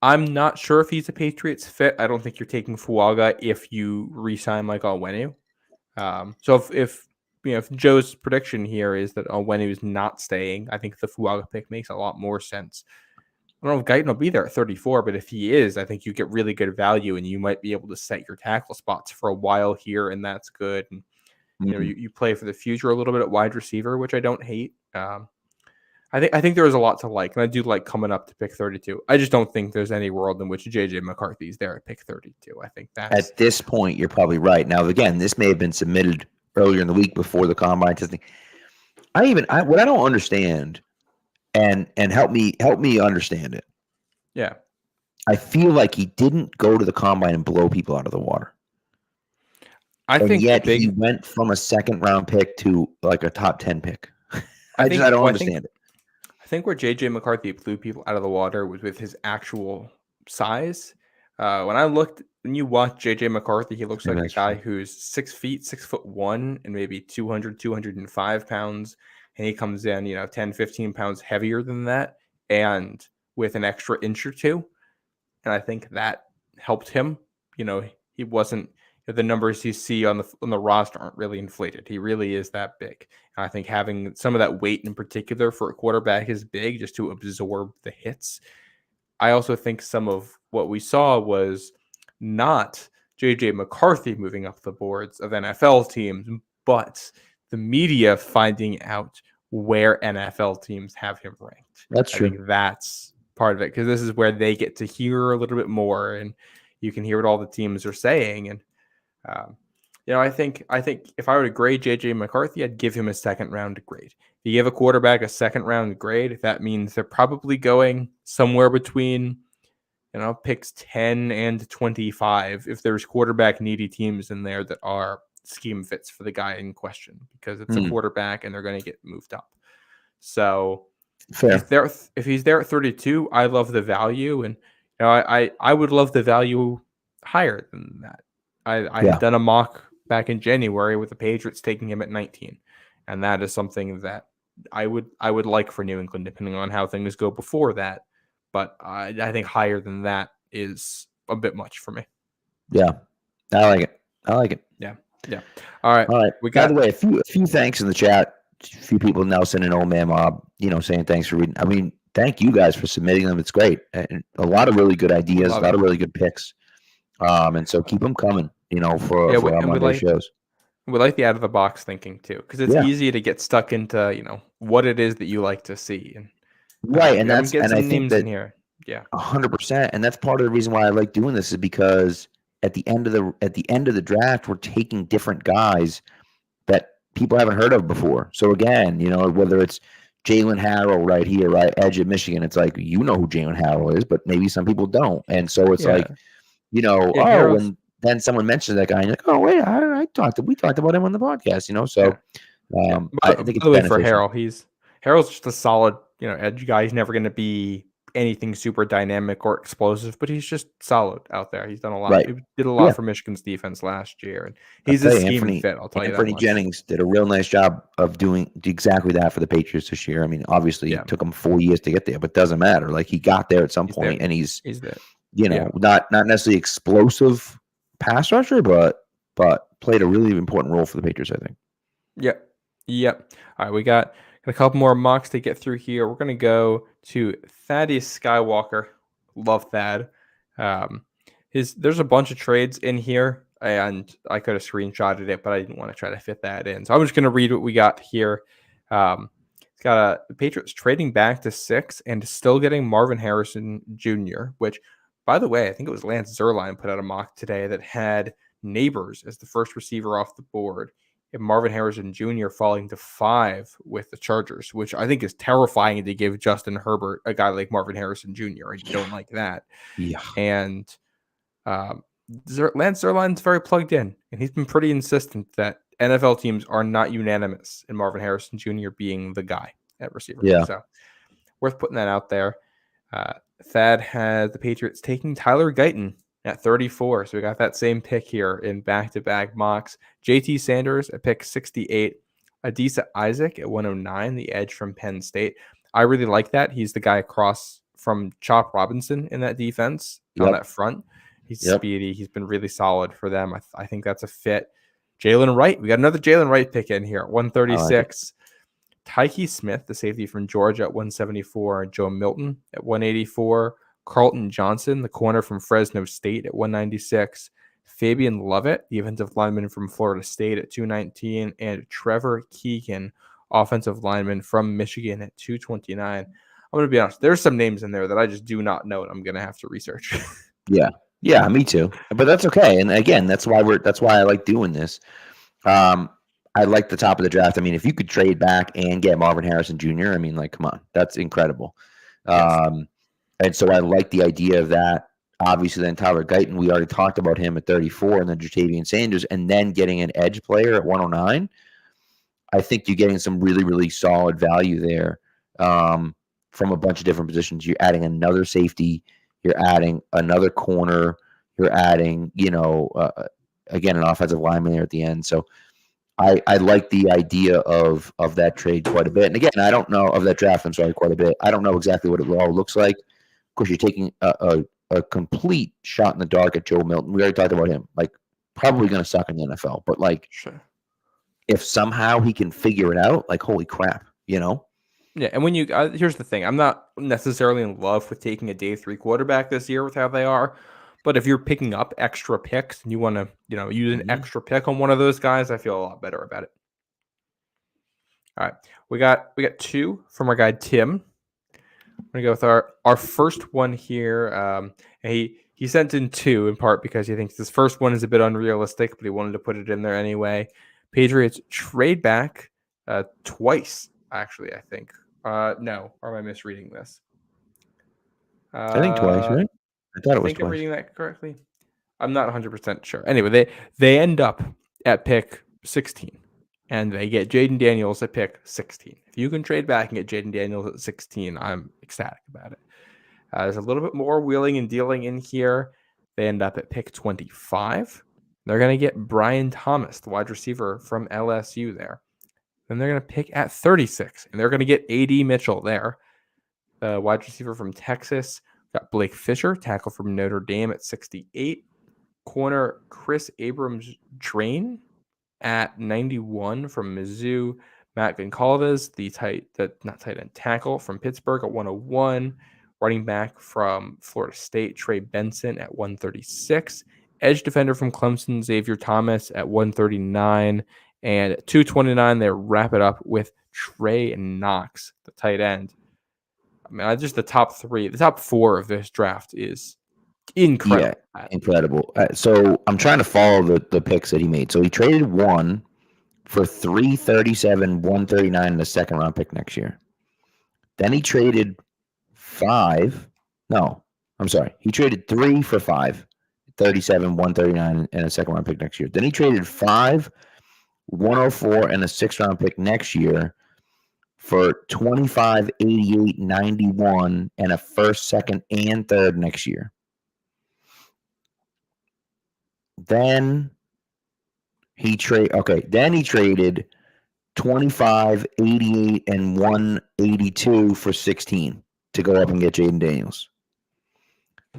I'm not sure if he's a Patriots fit. I don't think you're taking Fuaga if you re-sign Mike Onwenu. So if Joe's prediction here is that Onwenu is not staying, I think the Fuaga pick makes a lot more sense. I don't know if Guyton will be there at 34, but if he is, I think you get really good value, and you might be able to set your tackle spots for a while here, and that's good. And you play for the future a little bit at wide receiver, which I don't hate. I think there is a lot to like, and I do like coming up to pick 32. I just don't think there's any world in which JJ McCarthy is there at pick 32. I think that's at this point you're probably right. Now again, this may have been submitted earlier in the week before the combine testing. What I don't understand. And help me understand it. Yeah. I feel like he didn't go to the combine and blow people out of the water. I think he went from a second round pick to like a top 10 pick. I don't understand it. I think where JJ McCarthy blew people out of the water was with his actual size. When you watch JJ McCarthy, he looks like a guy who's 6 feet, 6'1", and maybe 205 pounds. And he comes in, 10, 15 pounds heavier than that, and with an extra inch or two. And I think that helped him. He wasn't, the numbers you see on the roster aren't really inflated. He really is that big. And I think having some of that weight in particular for a quarterback is big, just to absorb the hits. I also think some of what we saw was not JJ McCarthy moving up the boards of NFL teams, but the media finding out where NFL teams have him ranked. That's true. I think that's part of it, because this is where they get to hear a little bit more, and you can hear what all the teams are saying. And I think if I were to grade JJ McCarthy, I'd give him a second round grade. If you give a quarterback a second round grade, that means they're probably going somewhere between picks 10 and 25 if there's quarterback needy teams in there that are scheme fits for the guy in question, because it's a quarterback and they're going to get moved up. So fair. If he's there at 32, I love the value, and I would love the value higher than that. I had done a mock back in January with the Patriots taking him at 19, and that is something that I would like for New England, depending on how things go before that. But I think higher than that is a bit much for me. Yeah, I like it. Yeah. All right. We got. By the way, a few thanks in the chat. A few people now sending Old Man Mob, saying thanks for reading. I mean, thank you guys for submitting them. It's great. And a lot of really good ideas, a lot of really good picks. And so keep them coming, for our Monday shows. We like the out of the box thinking too, because it's easy to get stuck into, what it is that you like to see. And right. And I think that in here. Yeah. 100%. And that's part of the reason why I like doing this, is because at the end of the draft, we're taking different guys that people haven't heard of before. So again, whether it's Jalen Harrell right here, right edge at Michigan, it's like, who Jalen Harrell is, but maybe some people don't. And so it's like, and then someone mentions that guy, and you're like, oh wait, we talked about him on the podcast, So I think it's beneficial. For Harrell's just a solid, edge guy. He's never going to be anything super dynamic or explosive, but he's just solid out there. He's done a lot. Right. He did a lot for Michigan's defense last year, and he's a scheme fit. I'll tell you that. Anthony Jennings did a real nice job of doing exactly that for the Patriots this year. I mean, obviously it took him 4 years to get there, but doesn't matter. Like, he got there at some point, and he's there. Not necessarily explosive pass rusher, but played a really important role for the Patriots, I think. Yep. All right, we got a couple more mocks to get through here. We're going to go to Thaddeus Skywalker. Love Thad. There's a bunch of trades in here, and I could have screenshotted it, but I didn't want to try to fit that in. So I'm just going to read what we got here. It's got the Patriots trading back to 6 and still getting Marvin Harrison Jr., which, by the way, I think it was Lance Zierlein put out a mock today that had Neighbors as the first receiver off the board, and Marvin Harrison Jr. falling to 5 with the Chargers, which I think is terrifying to give Justin Herbert a guy like Marvin Harrison Jr. I don't like that. Yeah. And Lance Zierlein's very plugged in, and he's been pretty insistent that NFL teams are not unanimous in Marvin Harrison Jr. being the guy at receiver. Yeah. So worth putting that out there. Thad had the Patriots taking Tyler Guyton at 34. So we got that same pick here in back-to-back mocks. JT Sanders at pick 68. Adisa Isaac at 109, the edge from Penn State. I really like that. He's the guy across from Chop Robinson in that defense on that front. He's speedy. He's been really solid for them. I think that's a fit. Jalen Wright. We got another Jalen Wright pick in here at 136. Tyke Smith, the safety from Georgia at 174. Joe Milton at 184. Carlton Johnson, the corner from Fresno State at 196. Fabian Lovett, the offensive lineman from Florida State at 219. And Trevor Keegan, offensive lineman from Michigan at 229. I'm going to be honest. There's some names in there that I just do not know, and I'm going to have to research. Yeah, me too. But that's okay. And again, that's why I like doing this. I like the top of the draft. I mean, if you could trade back and get Marvin Harrison Jr., I mean, like, come on, that's incredible. And so I like the idea of that. Obviously, then Tyler Guyton, we already talked about him at 34, and then Jatavian Sanders, and then getting an edge player at 109. I think you're getting some really, really solid value there from a bunch of different positions. You're adding another safety. You're adding another corner. You're adding, again, an offensive lineman there at the end. So I like the idea of that trade quite a bit. And again, I don't know of that draft. I'm sorry, quite a bit. I don't know exactly what it all looks like. Of course, you're taking a complete shot in the dark at Joe Milton. We already talked about him. Like, probably going to suck in the NFL. But, like, sure, if somehow he can figure it out, like, holy crap, Yeah, and when you here's the thing. I'm not necessarily in love with taking a day 3 quarterback this year with how they are. But if you're picking up extra picks and you want to, use an extra pick on one of those guys, I feel a lot better about it. All right, we got 2 from our guy Tim. I'm gonna go with our first one here. And he sent in 2 in part because he thinks this first one is a bit unrealistic, but he wanted to put it in there anyway. Patriots trade back twice, actually. I think. No, or am I misreading this? I think twice, right? I thought it was twice. I'm reading that correctly. I'm not 100% sure. Anyway, they end up at pick 16, and they get Jaden Daniels at pick 16. If you can trade back and get Jaden Daniels at 16, I'm ecstatic about it. There's a little bit more wheeling and dealing in here. They end up at pick 25. They're going to get Brian Thomas, the wide receiver from LSU there. Then they're going to pick at 36, and they're going to get A.D. Mitchell there, the wide receiver from Texas. Got Blake Fisher, tackle from Notre Dame at 68. Corner Chris Abrams-Drain at 91 from Mizzou. Matt Goncalves, not tight end, tackle from Pittsburgh at 101. Running back from Florida State, Trey Benson at 136. Edge defender from Clemson, Xavier Thomas at 139. And at 229, they wrap it up with Trey Knox, the tight end. I mean, just the top 4 of this draft is incredible. Yeah, incredible. So I'm trying to follow the picks that he made. So he traded 1 for 337, 139 and a second round pick next year. Then he traded 5. No, I'm sorry. He traded 3 for 5, 37, 139 and a second round pick next year. Then he traded 5, 104 and a 6th round pick next year for 25, 88, 91 and a 1st, 2nd, and 3rd next year. Then he traded 25, 88, and 182 for 16 to go up and get Jaden Daniels.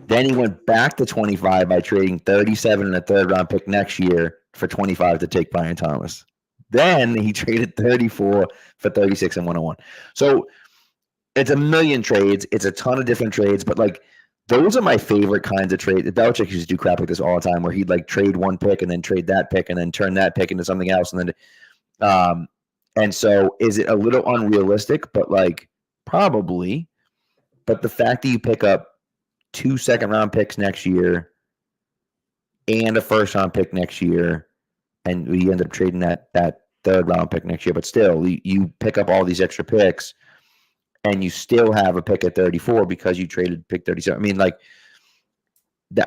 Then he went back to 25 by trading 37 and a 3rd round pick next year for 25 to take Brian Thomas. Then he traded 34 for 36 and 101. So it's a million trades. It's a ton of different trades, but like those are my favorite kinds of trades. Belichick used to do crap like this all the time where he'd like trade one pick and then trade that pick and then turn that pick into something else. And then, and so is it a little unrealistic, but like probably, but the fact that you pick up 2 second-round picks next year and a first-round pick next year, and we end up trading that third-round pick next year, but still, you pick up all these extra picks, and you still have a pick at 34 because you traded pick 37. I mean, like,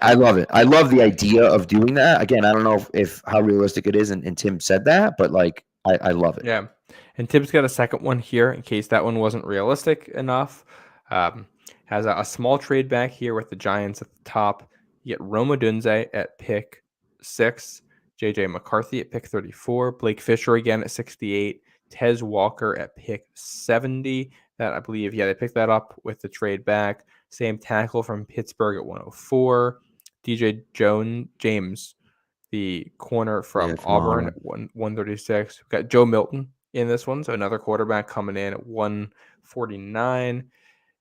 I love it. I love the idea of doing that. Again, I don't know if how realistic it is, and Tim said that, but, like, I love it. Yeah, and Tim's got a second one here in case that one wasn't realistic enough. has a small trade back here with the Giants at the top. You get Rome Odunze at pick 6, JJ McCarthy at pick 34, Blake Fisher again at 68, Tez Walker at pick 70. That I believe, they picked that up with the trade back. Same tackle from Pittsburgh at 104. DJ James, the corner from Auburn at 136. We've got Joe Milton in this one, so another quarterback coming in at 149.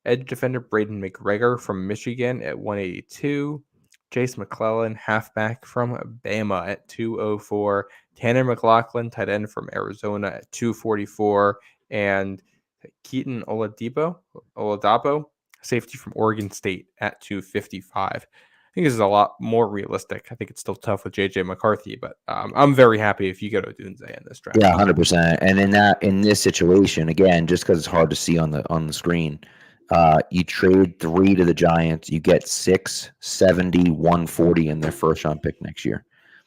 Edge defender Braden McGregor from Michigan at 182. Chase McClellan, halfback from Bama at 204. Tanner McLaughlin, tight end from Arizona at 244. And Keaton Oladapo, safety from Oregon State at 255. I think this is a lot more realistic. I think it's still tough with JJ McCarthy, but I'm very happy if you get Odunze in this draft. Yeah, 100%. And in this situation, again, just because it's hard to see on the screen, you trade 3 to the Giants, you get 6, 70, 140 in their first round pick next year.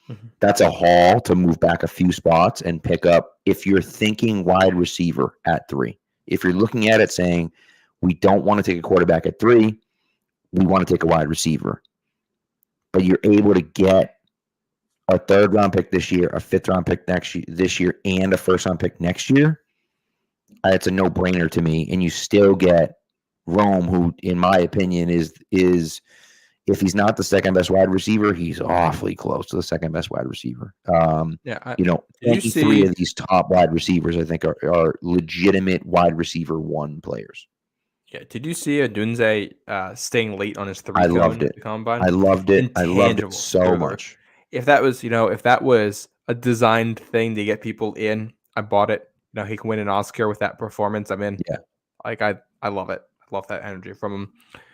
Mm-hmm. That's a haul to move back a few spots and pick up. If you're thinking wide receiver at 3, if you're looking at it saying, we don't want to take a quarterback at 3, we want to take a wide receiver, but you're able to get a 3rd round pick this year, a 5th round pick this year, and a 1st round pick next year, it's a no brainer to me. And you still get Rome, who, in my opinion, is if he's not the 2nd best wide receiver, he's awfully close to the 2nd best wide receiver. Any 3 of these top wide receivers, I think, are legitimate wide receiver 1 players. Yeah, did you see Odunze staying late on his 3 I loved it. Combine? I loved it. I loved it so much. If that was a designed thing to get people in, I bought it. He can win an Oscar with that performance. I'm in. Yeah, I love it. I love that energy from him.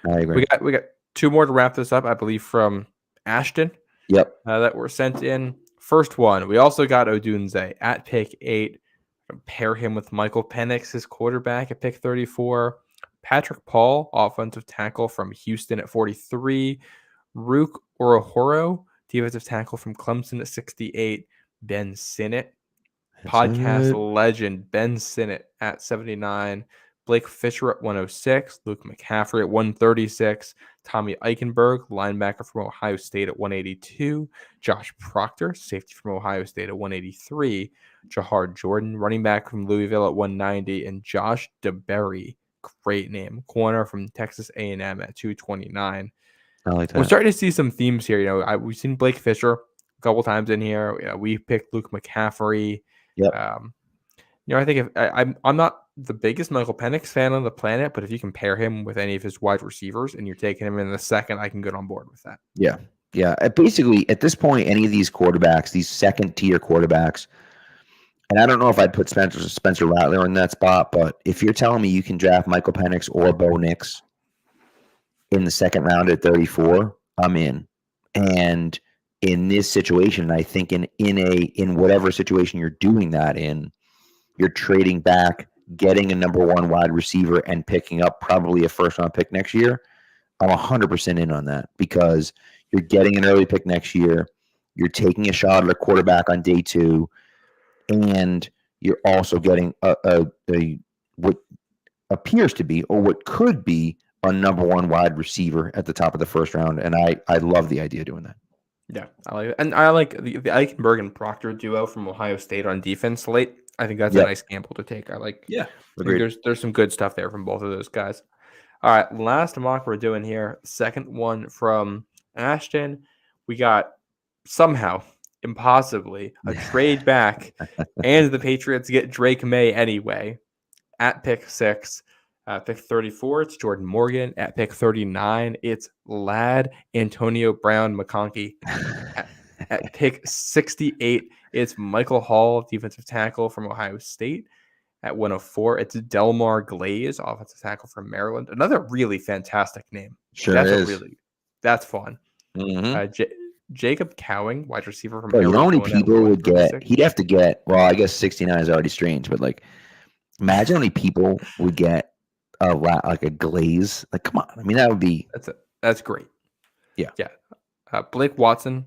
I agree. We got 2 more to wrap this up, I believe, from Ashton. Yep. That were sent in. First one, we also got Odunze at pick 8. Pair him with Michael Penix, his quarterback, at pick 34. Patrick Paul, offensive tackle from Houston at 43. Rook Orohoro, defensive tackle from Clemson at 68. Ben Sinnott, podcast legend Ben Sinnott at 79. Blake Fisher at 106, Luke McCaffrey at 136, Tommy Eichenberg, linebacker from Ohio State at 182, Josh Proctor, safety from Ohio State at 183, Jahar Jordan, running back from Louisville at 190, and Josh DeBerry, great name, corner from Texas A&M at 229. I like that. We're starting to see some themes here. We've seen Blake Fisher a couple times in here. We picked Luke McCaffrey. Yep. I think I'm not the biggest Michael Penix fan on the planet, but if you can pair him with any of his wide receivers and you're taking him in the 2nd, I can get on board with that. Yeah. Yeah. Basically, at this point, any of these quarterbacks, these 2nd-tier quarterbacks, and I don't know if I'd put Spencer Rattler in that spot, but if you're telling me you can draft Michael Penix or Bo Nix in the 2nd round at 34, I'm in. And in this situation, I think in whatever situation you're doing that in, you're trading back, getting a number 1 wide receiver, and picking up probably a 1st round pick next year. I'm 100% in on that because you're getting an early pick next year. You're taking a shot at a quarterback on day 2, and you're also getting a what appears to be, or what could be, a number 1 wide receiver at the top of the 1st round. And I love the idea of doing that. Yeah, I like it. And I like the Eichenberg and Proctor duo from Ohio State on defense late. I think that's a nice gamble to take. There's some good stuff there from both of those guys. All right, last mock we're doing here. 2nd one from Ashton. We got somehow, impossibly, a trade back, and the Patriots get Drake May anyway at pick 6. Pick 34, it's Jordan Morgan. At pick 39, it's Lad Antonio Brown McConkey. At pick 68, it's Michael Hall, defensive tackle from Ohio State. At 104, it's Delmar Glaze, offensive tackle from Maryland. Another really fantastic name. Sure is. That's fun. Mm-hmm. Jacob Cowing, wide receiver from Arizona. How many people would get? He'd have to get. Well, I guess 69 is already strange, but imagine how many people would get a Glaze. Come on. I mean, that would be. That's great. Yeah. Blake Watson,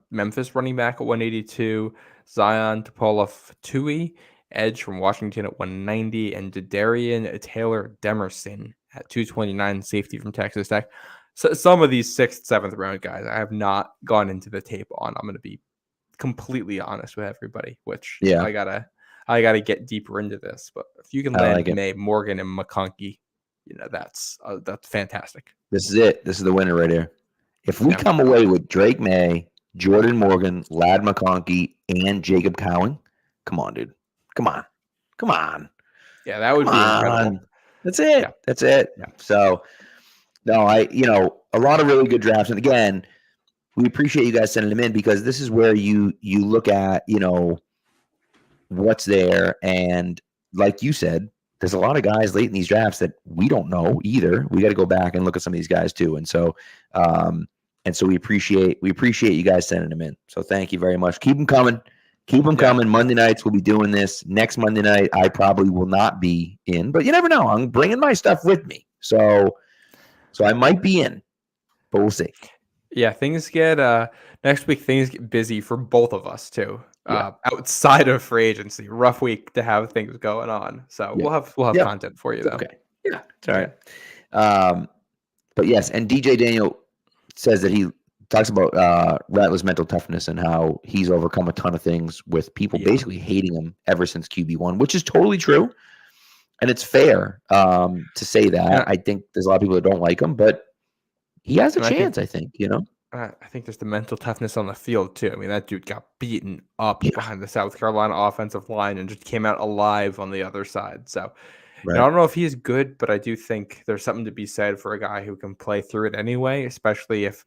Memphis running back at 182. Zion Tupola-Tui, edge from Washington at 190, and Darian Taylor Demerson, at 229, safety from Texas Tech. So some of these 6th, 7th round guys, I have not gone into the tape on. I'm going to be completely honest with everybody, which I gotta get deeper into this. But if you can land May, Morgan, and McConkey, that's fantastic. This is it. This is the winner right here. If we come away with Drake May, Jordan Morgan, Ladd McConkey, and Jacob Cowing, come on, dude. Come on. Yeah, that would be incredible. That's it. Yeah. That's it. Yeah. So, no, a lot of really good drafts. And again, we appreciate you guys sending them in, because this is where you look at, what's there. And like you said, there's a lot of guys late in these drafts that we don't know either. We got to go back and look at some of these guys too. And so, we appreciate you guys sending them in. So thank you very much. Keep them coming. Coming. Monday nights we'll be doing this. Next Monday night I probably will not be in, but you never know. I'm bringing my stuff with me, so I might be in, but we'll see. Yeah, things get next week. Things get busy for both of us too. Outside of free agency, rough week to have things going on. So we'll have content for you though. Okay. Yeah, it's all right. But yes, and DJ Daniel says that he talks about Rattler's mental toughness and how he's overcome a ton of things with people basically hating him ever since QB1, which is totally true. And it's fair to say that. Yeah. I think there's a lot of people that don't like him, but he has a chance, I think. I think there's the mental toughness on the field, too. I mean, that dude got beaten up behind the South Carolina offensive line and just came out alive on the other side. So I don't know if he's good, but I do think there's something to be said for a guy who can play through it anyway, especially if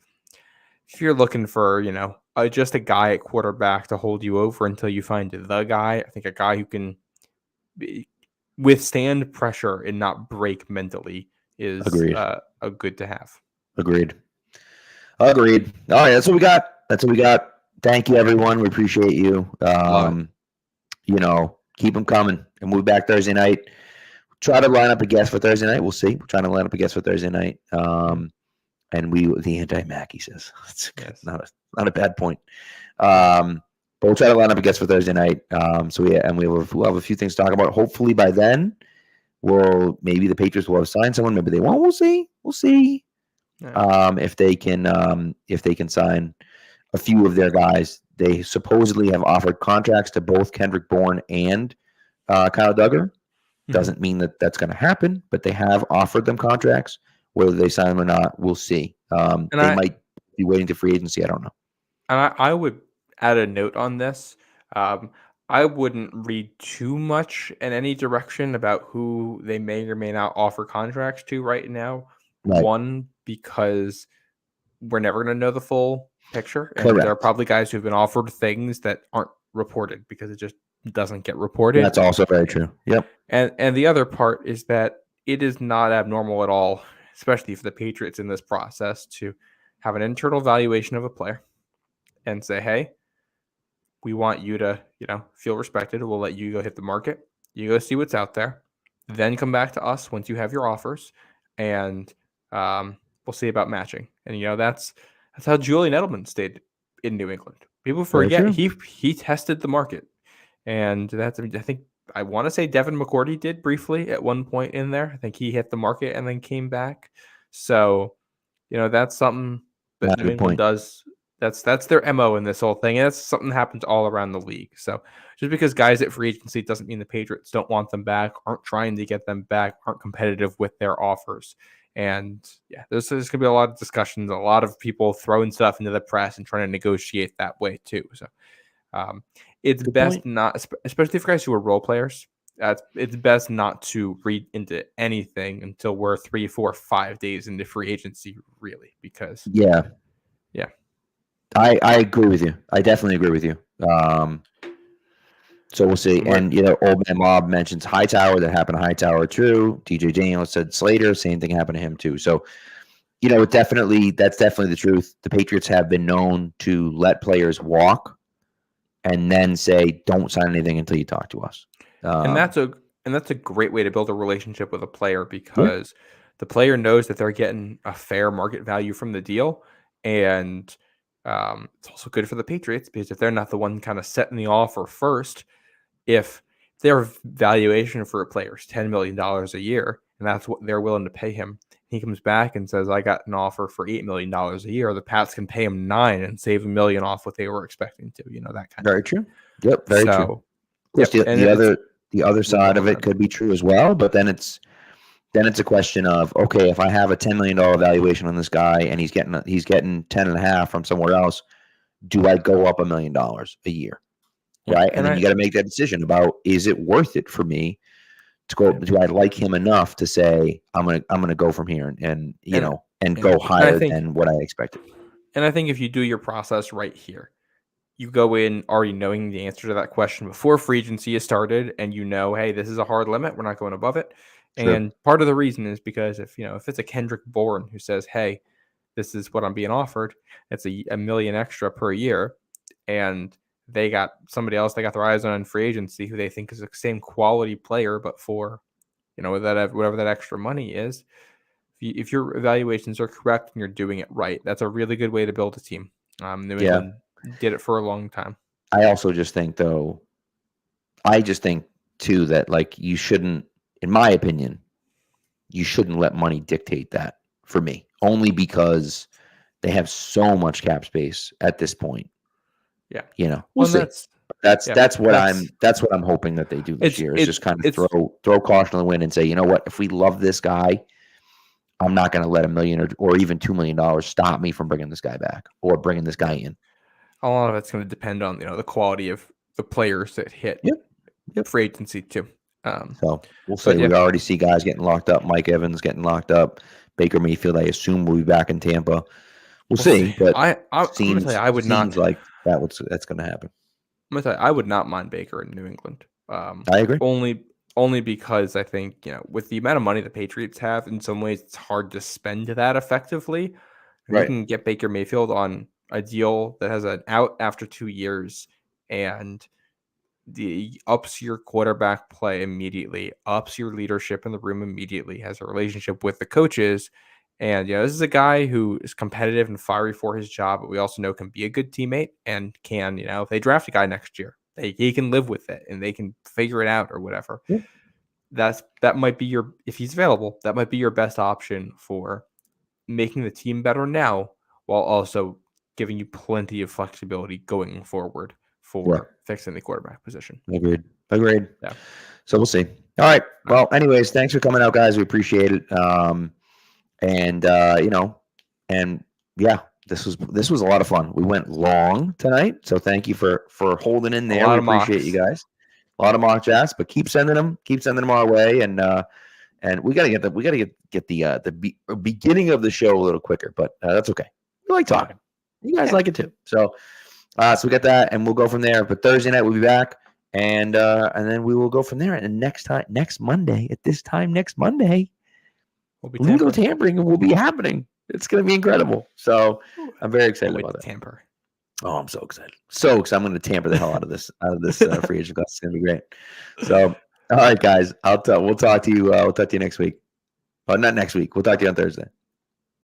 you're looking for, just a guy at quarterback to hold you over until you find the guy. I think a guy who can withstand pressure and not break mentally is a good to have. Agreed. All right, that's what we got. Thank you, everyone. We appreciate you. Keep them coming. And we'll be back Thursday night. Try to line up a guest for Thursday night. We'll see. We're trying to line up a guest for Thursday night. And the anti-Mac, he says. It's not a bad point. But we'll try to line up a guest for Thursday night. We'll have a few things to talk about. Hopefully by then, maybe the Patriots will have signed someone. Maybe they won't. We'll see. If they can sign a few of their guys. They supposedly have offered contracts to both Kendrick Bourne and Kyle Duggar. Doesn't mean that that's going to happen, but they have offered them contracts. Whether they sign them or not, we'll see. They might be waiting to free agency. I don't know. And I would add a note on this. I wouldn't read too much in any direction about who they may or may not offer contracts to right now. Right. One, because we're never going to know the full picture. And Correct. there are probably guys who've been offered things that aren't reported because it just doesn't get reported. That's also very true. Yep. And the other part is that it is not abnormal at all, especially for the Patriots in this process, to have an internal valuation of a player and say, hey, we want you to, feel respected. We'll let you go hit the market. You go see what's out there. Then come back to us once you have your offers, and we'll see about matching. And, that's how Julian Edelman stayed in New England. People forget he tested the market. And I want to say Devin McCourty did briefly at one point in there. I think he hit the market and then came back. So, that's something that New England does. That's their MO in this whole thing. And that's something that happens all around the league. So just because guys at free agency doesn't mean the Patriots don't want them back, aren't trying to get them back, aren't competitive with their offers. And there's going to be a lot of discussions, a lot of people throwing stuff into the press and trying to negotiate that way too. So it's good best point. Not, especially for guys who are role players, it's best not to read into anything until we're 3, 4, 5 days into free agency, really, because I agree with you. I definitely agree with you. So we'll see. And, Old Man Mob mentions Hightower. That happened to Hightower, too. DJ Daniel said Slater. Same thing happened to him, too. So, that's definitely the truth. The Patriots have been known to let players walk and then say, don't sign anything until you talk to us. And that's a great way to build a relationship with a player, because the player knows that they're getting a fair market value from the deal. And it's also good for the Patriots, because if they're not the one kind of setting the offer first, if their valuation for a player is $10 million a year, and that's what they're willing to pay him. He comes back and says, I got an offer for $8 million a year. The Pats can pay him $9 million and save $1 million off what they were expecting to, that kind Very of true. Yep, very true. Of course, yep, the other side of it could be true as well, but then it's a question of, okay, if I have a $10 million valuation on this guy and he's getting 10.5 from somewhere else, do I go up $1 million a year? Right. And then you got to make that decision about, is it worth it for me to go? Do I like him enough to say, I'm going to go from here and go higher than what I expected? And I think if you do your process right here, you go in already knowing the answer to that question before free agency is started, and hey, this is a hard limit. We're not going above it. Sure. And part of the reason is because if it's a Kendrick Bourne who says, hey, this is what I'm being offered, it's $1 million extra per year, and they got somebody else they got their eyes on in free agency who they think is the same quality player, but for whatever that extra money is, if your evaluations are correct and you're doing it right, that's a really good way to build a team. New England did it for a long time. I also just think, though, too, that you shouldn't, in my opinion, you shouldn't let money dictate that for me, only because they have so much cap space at this point. Yeah. We'll see. That's what I'm hoping that they do this year is just kind of throw caution on the wind and say, you know what, if we love this guy, I'm not going to let $1 million or even $2 million stop me from bringing this guy back or bringing this guy in. A lot of it's going to depend on the quality of the players that hit free agency too. So we'll see. We already see guys getting locked up. Mike Evans getting locked up. Baker Mayfield, I assume, will be back in Tampa. We'll see. But I'm going to tell you, I would not like that's going to happen. I'm going to tell you, I would not mind Baker in New England. I agree. Only because I think with the amount of money the Patriots have, in some ways it's hard to spend that effectively. Right. You can get Baker Mayfield on a deal that has an out after 2 years and ups your quarterback play immediately, ups your leadership in the room immediately, has a relationship with the coaches. And this is a guy who is competitive and fiery for his job, but we also know can be a good teammate and can, if they draft a guy next year, he can live with it and they can figure it out or whatever. Yeah. That might be if he's available, that might be your best option for making the team better now, while also giving you plenty of flexibility going forward for fixing the quarterback position. Agreed. Yeah. So we'll see. All right. Well, anyways, thanks for coming out, guys. We appreciate it. This was a lot of fun. We went long tonight, so thank you for holding in there. We appreciate you guys. A lot of mock drafts, but keep sending them our way, and we gotta get the beginning of the show a little quicker, but that's okay. We like talking. You guys like it too. So we got that, and we'll go from there. But Thursday night we'll be back, and then we will go from there. And next Monday, legal tampering will be happening. It's going to be incredible. So I'm very excited about that. Tamper. Oh, I'm so excited. I'm going to tamper the hell out of this free agent class. It's going to be great. So, all right, guys. We'll talk to you. We'll talk to you next week. Oh, not next week. We'll talk to you on Thursday.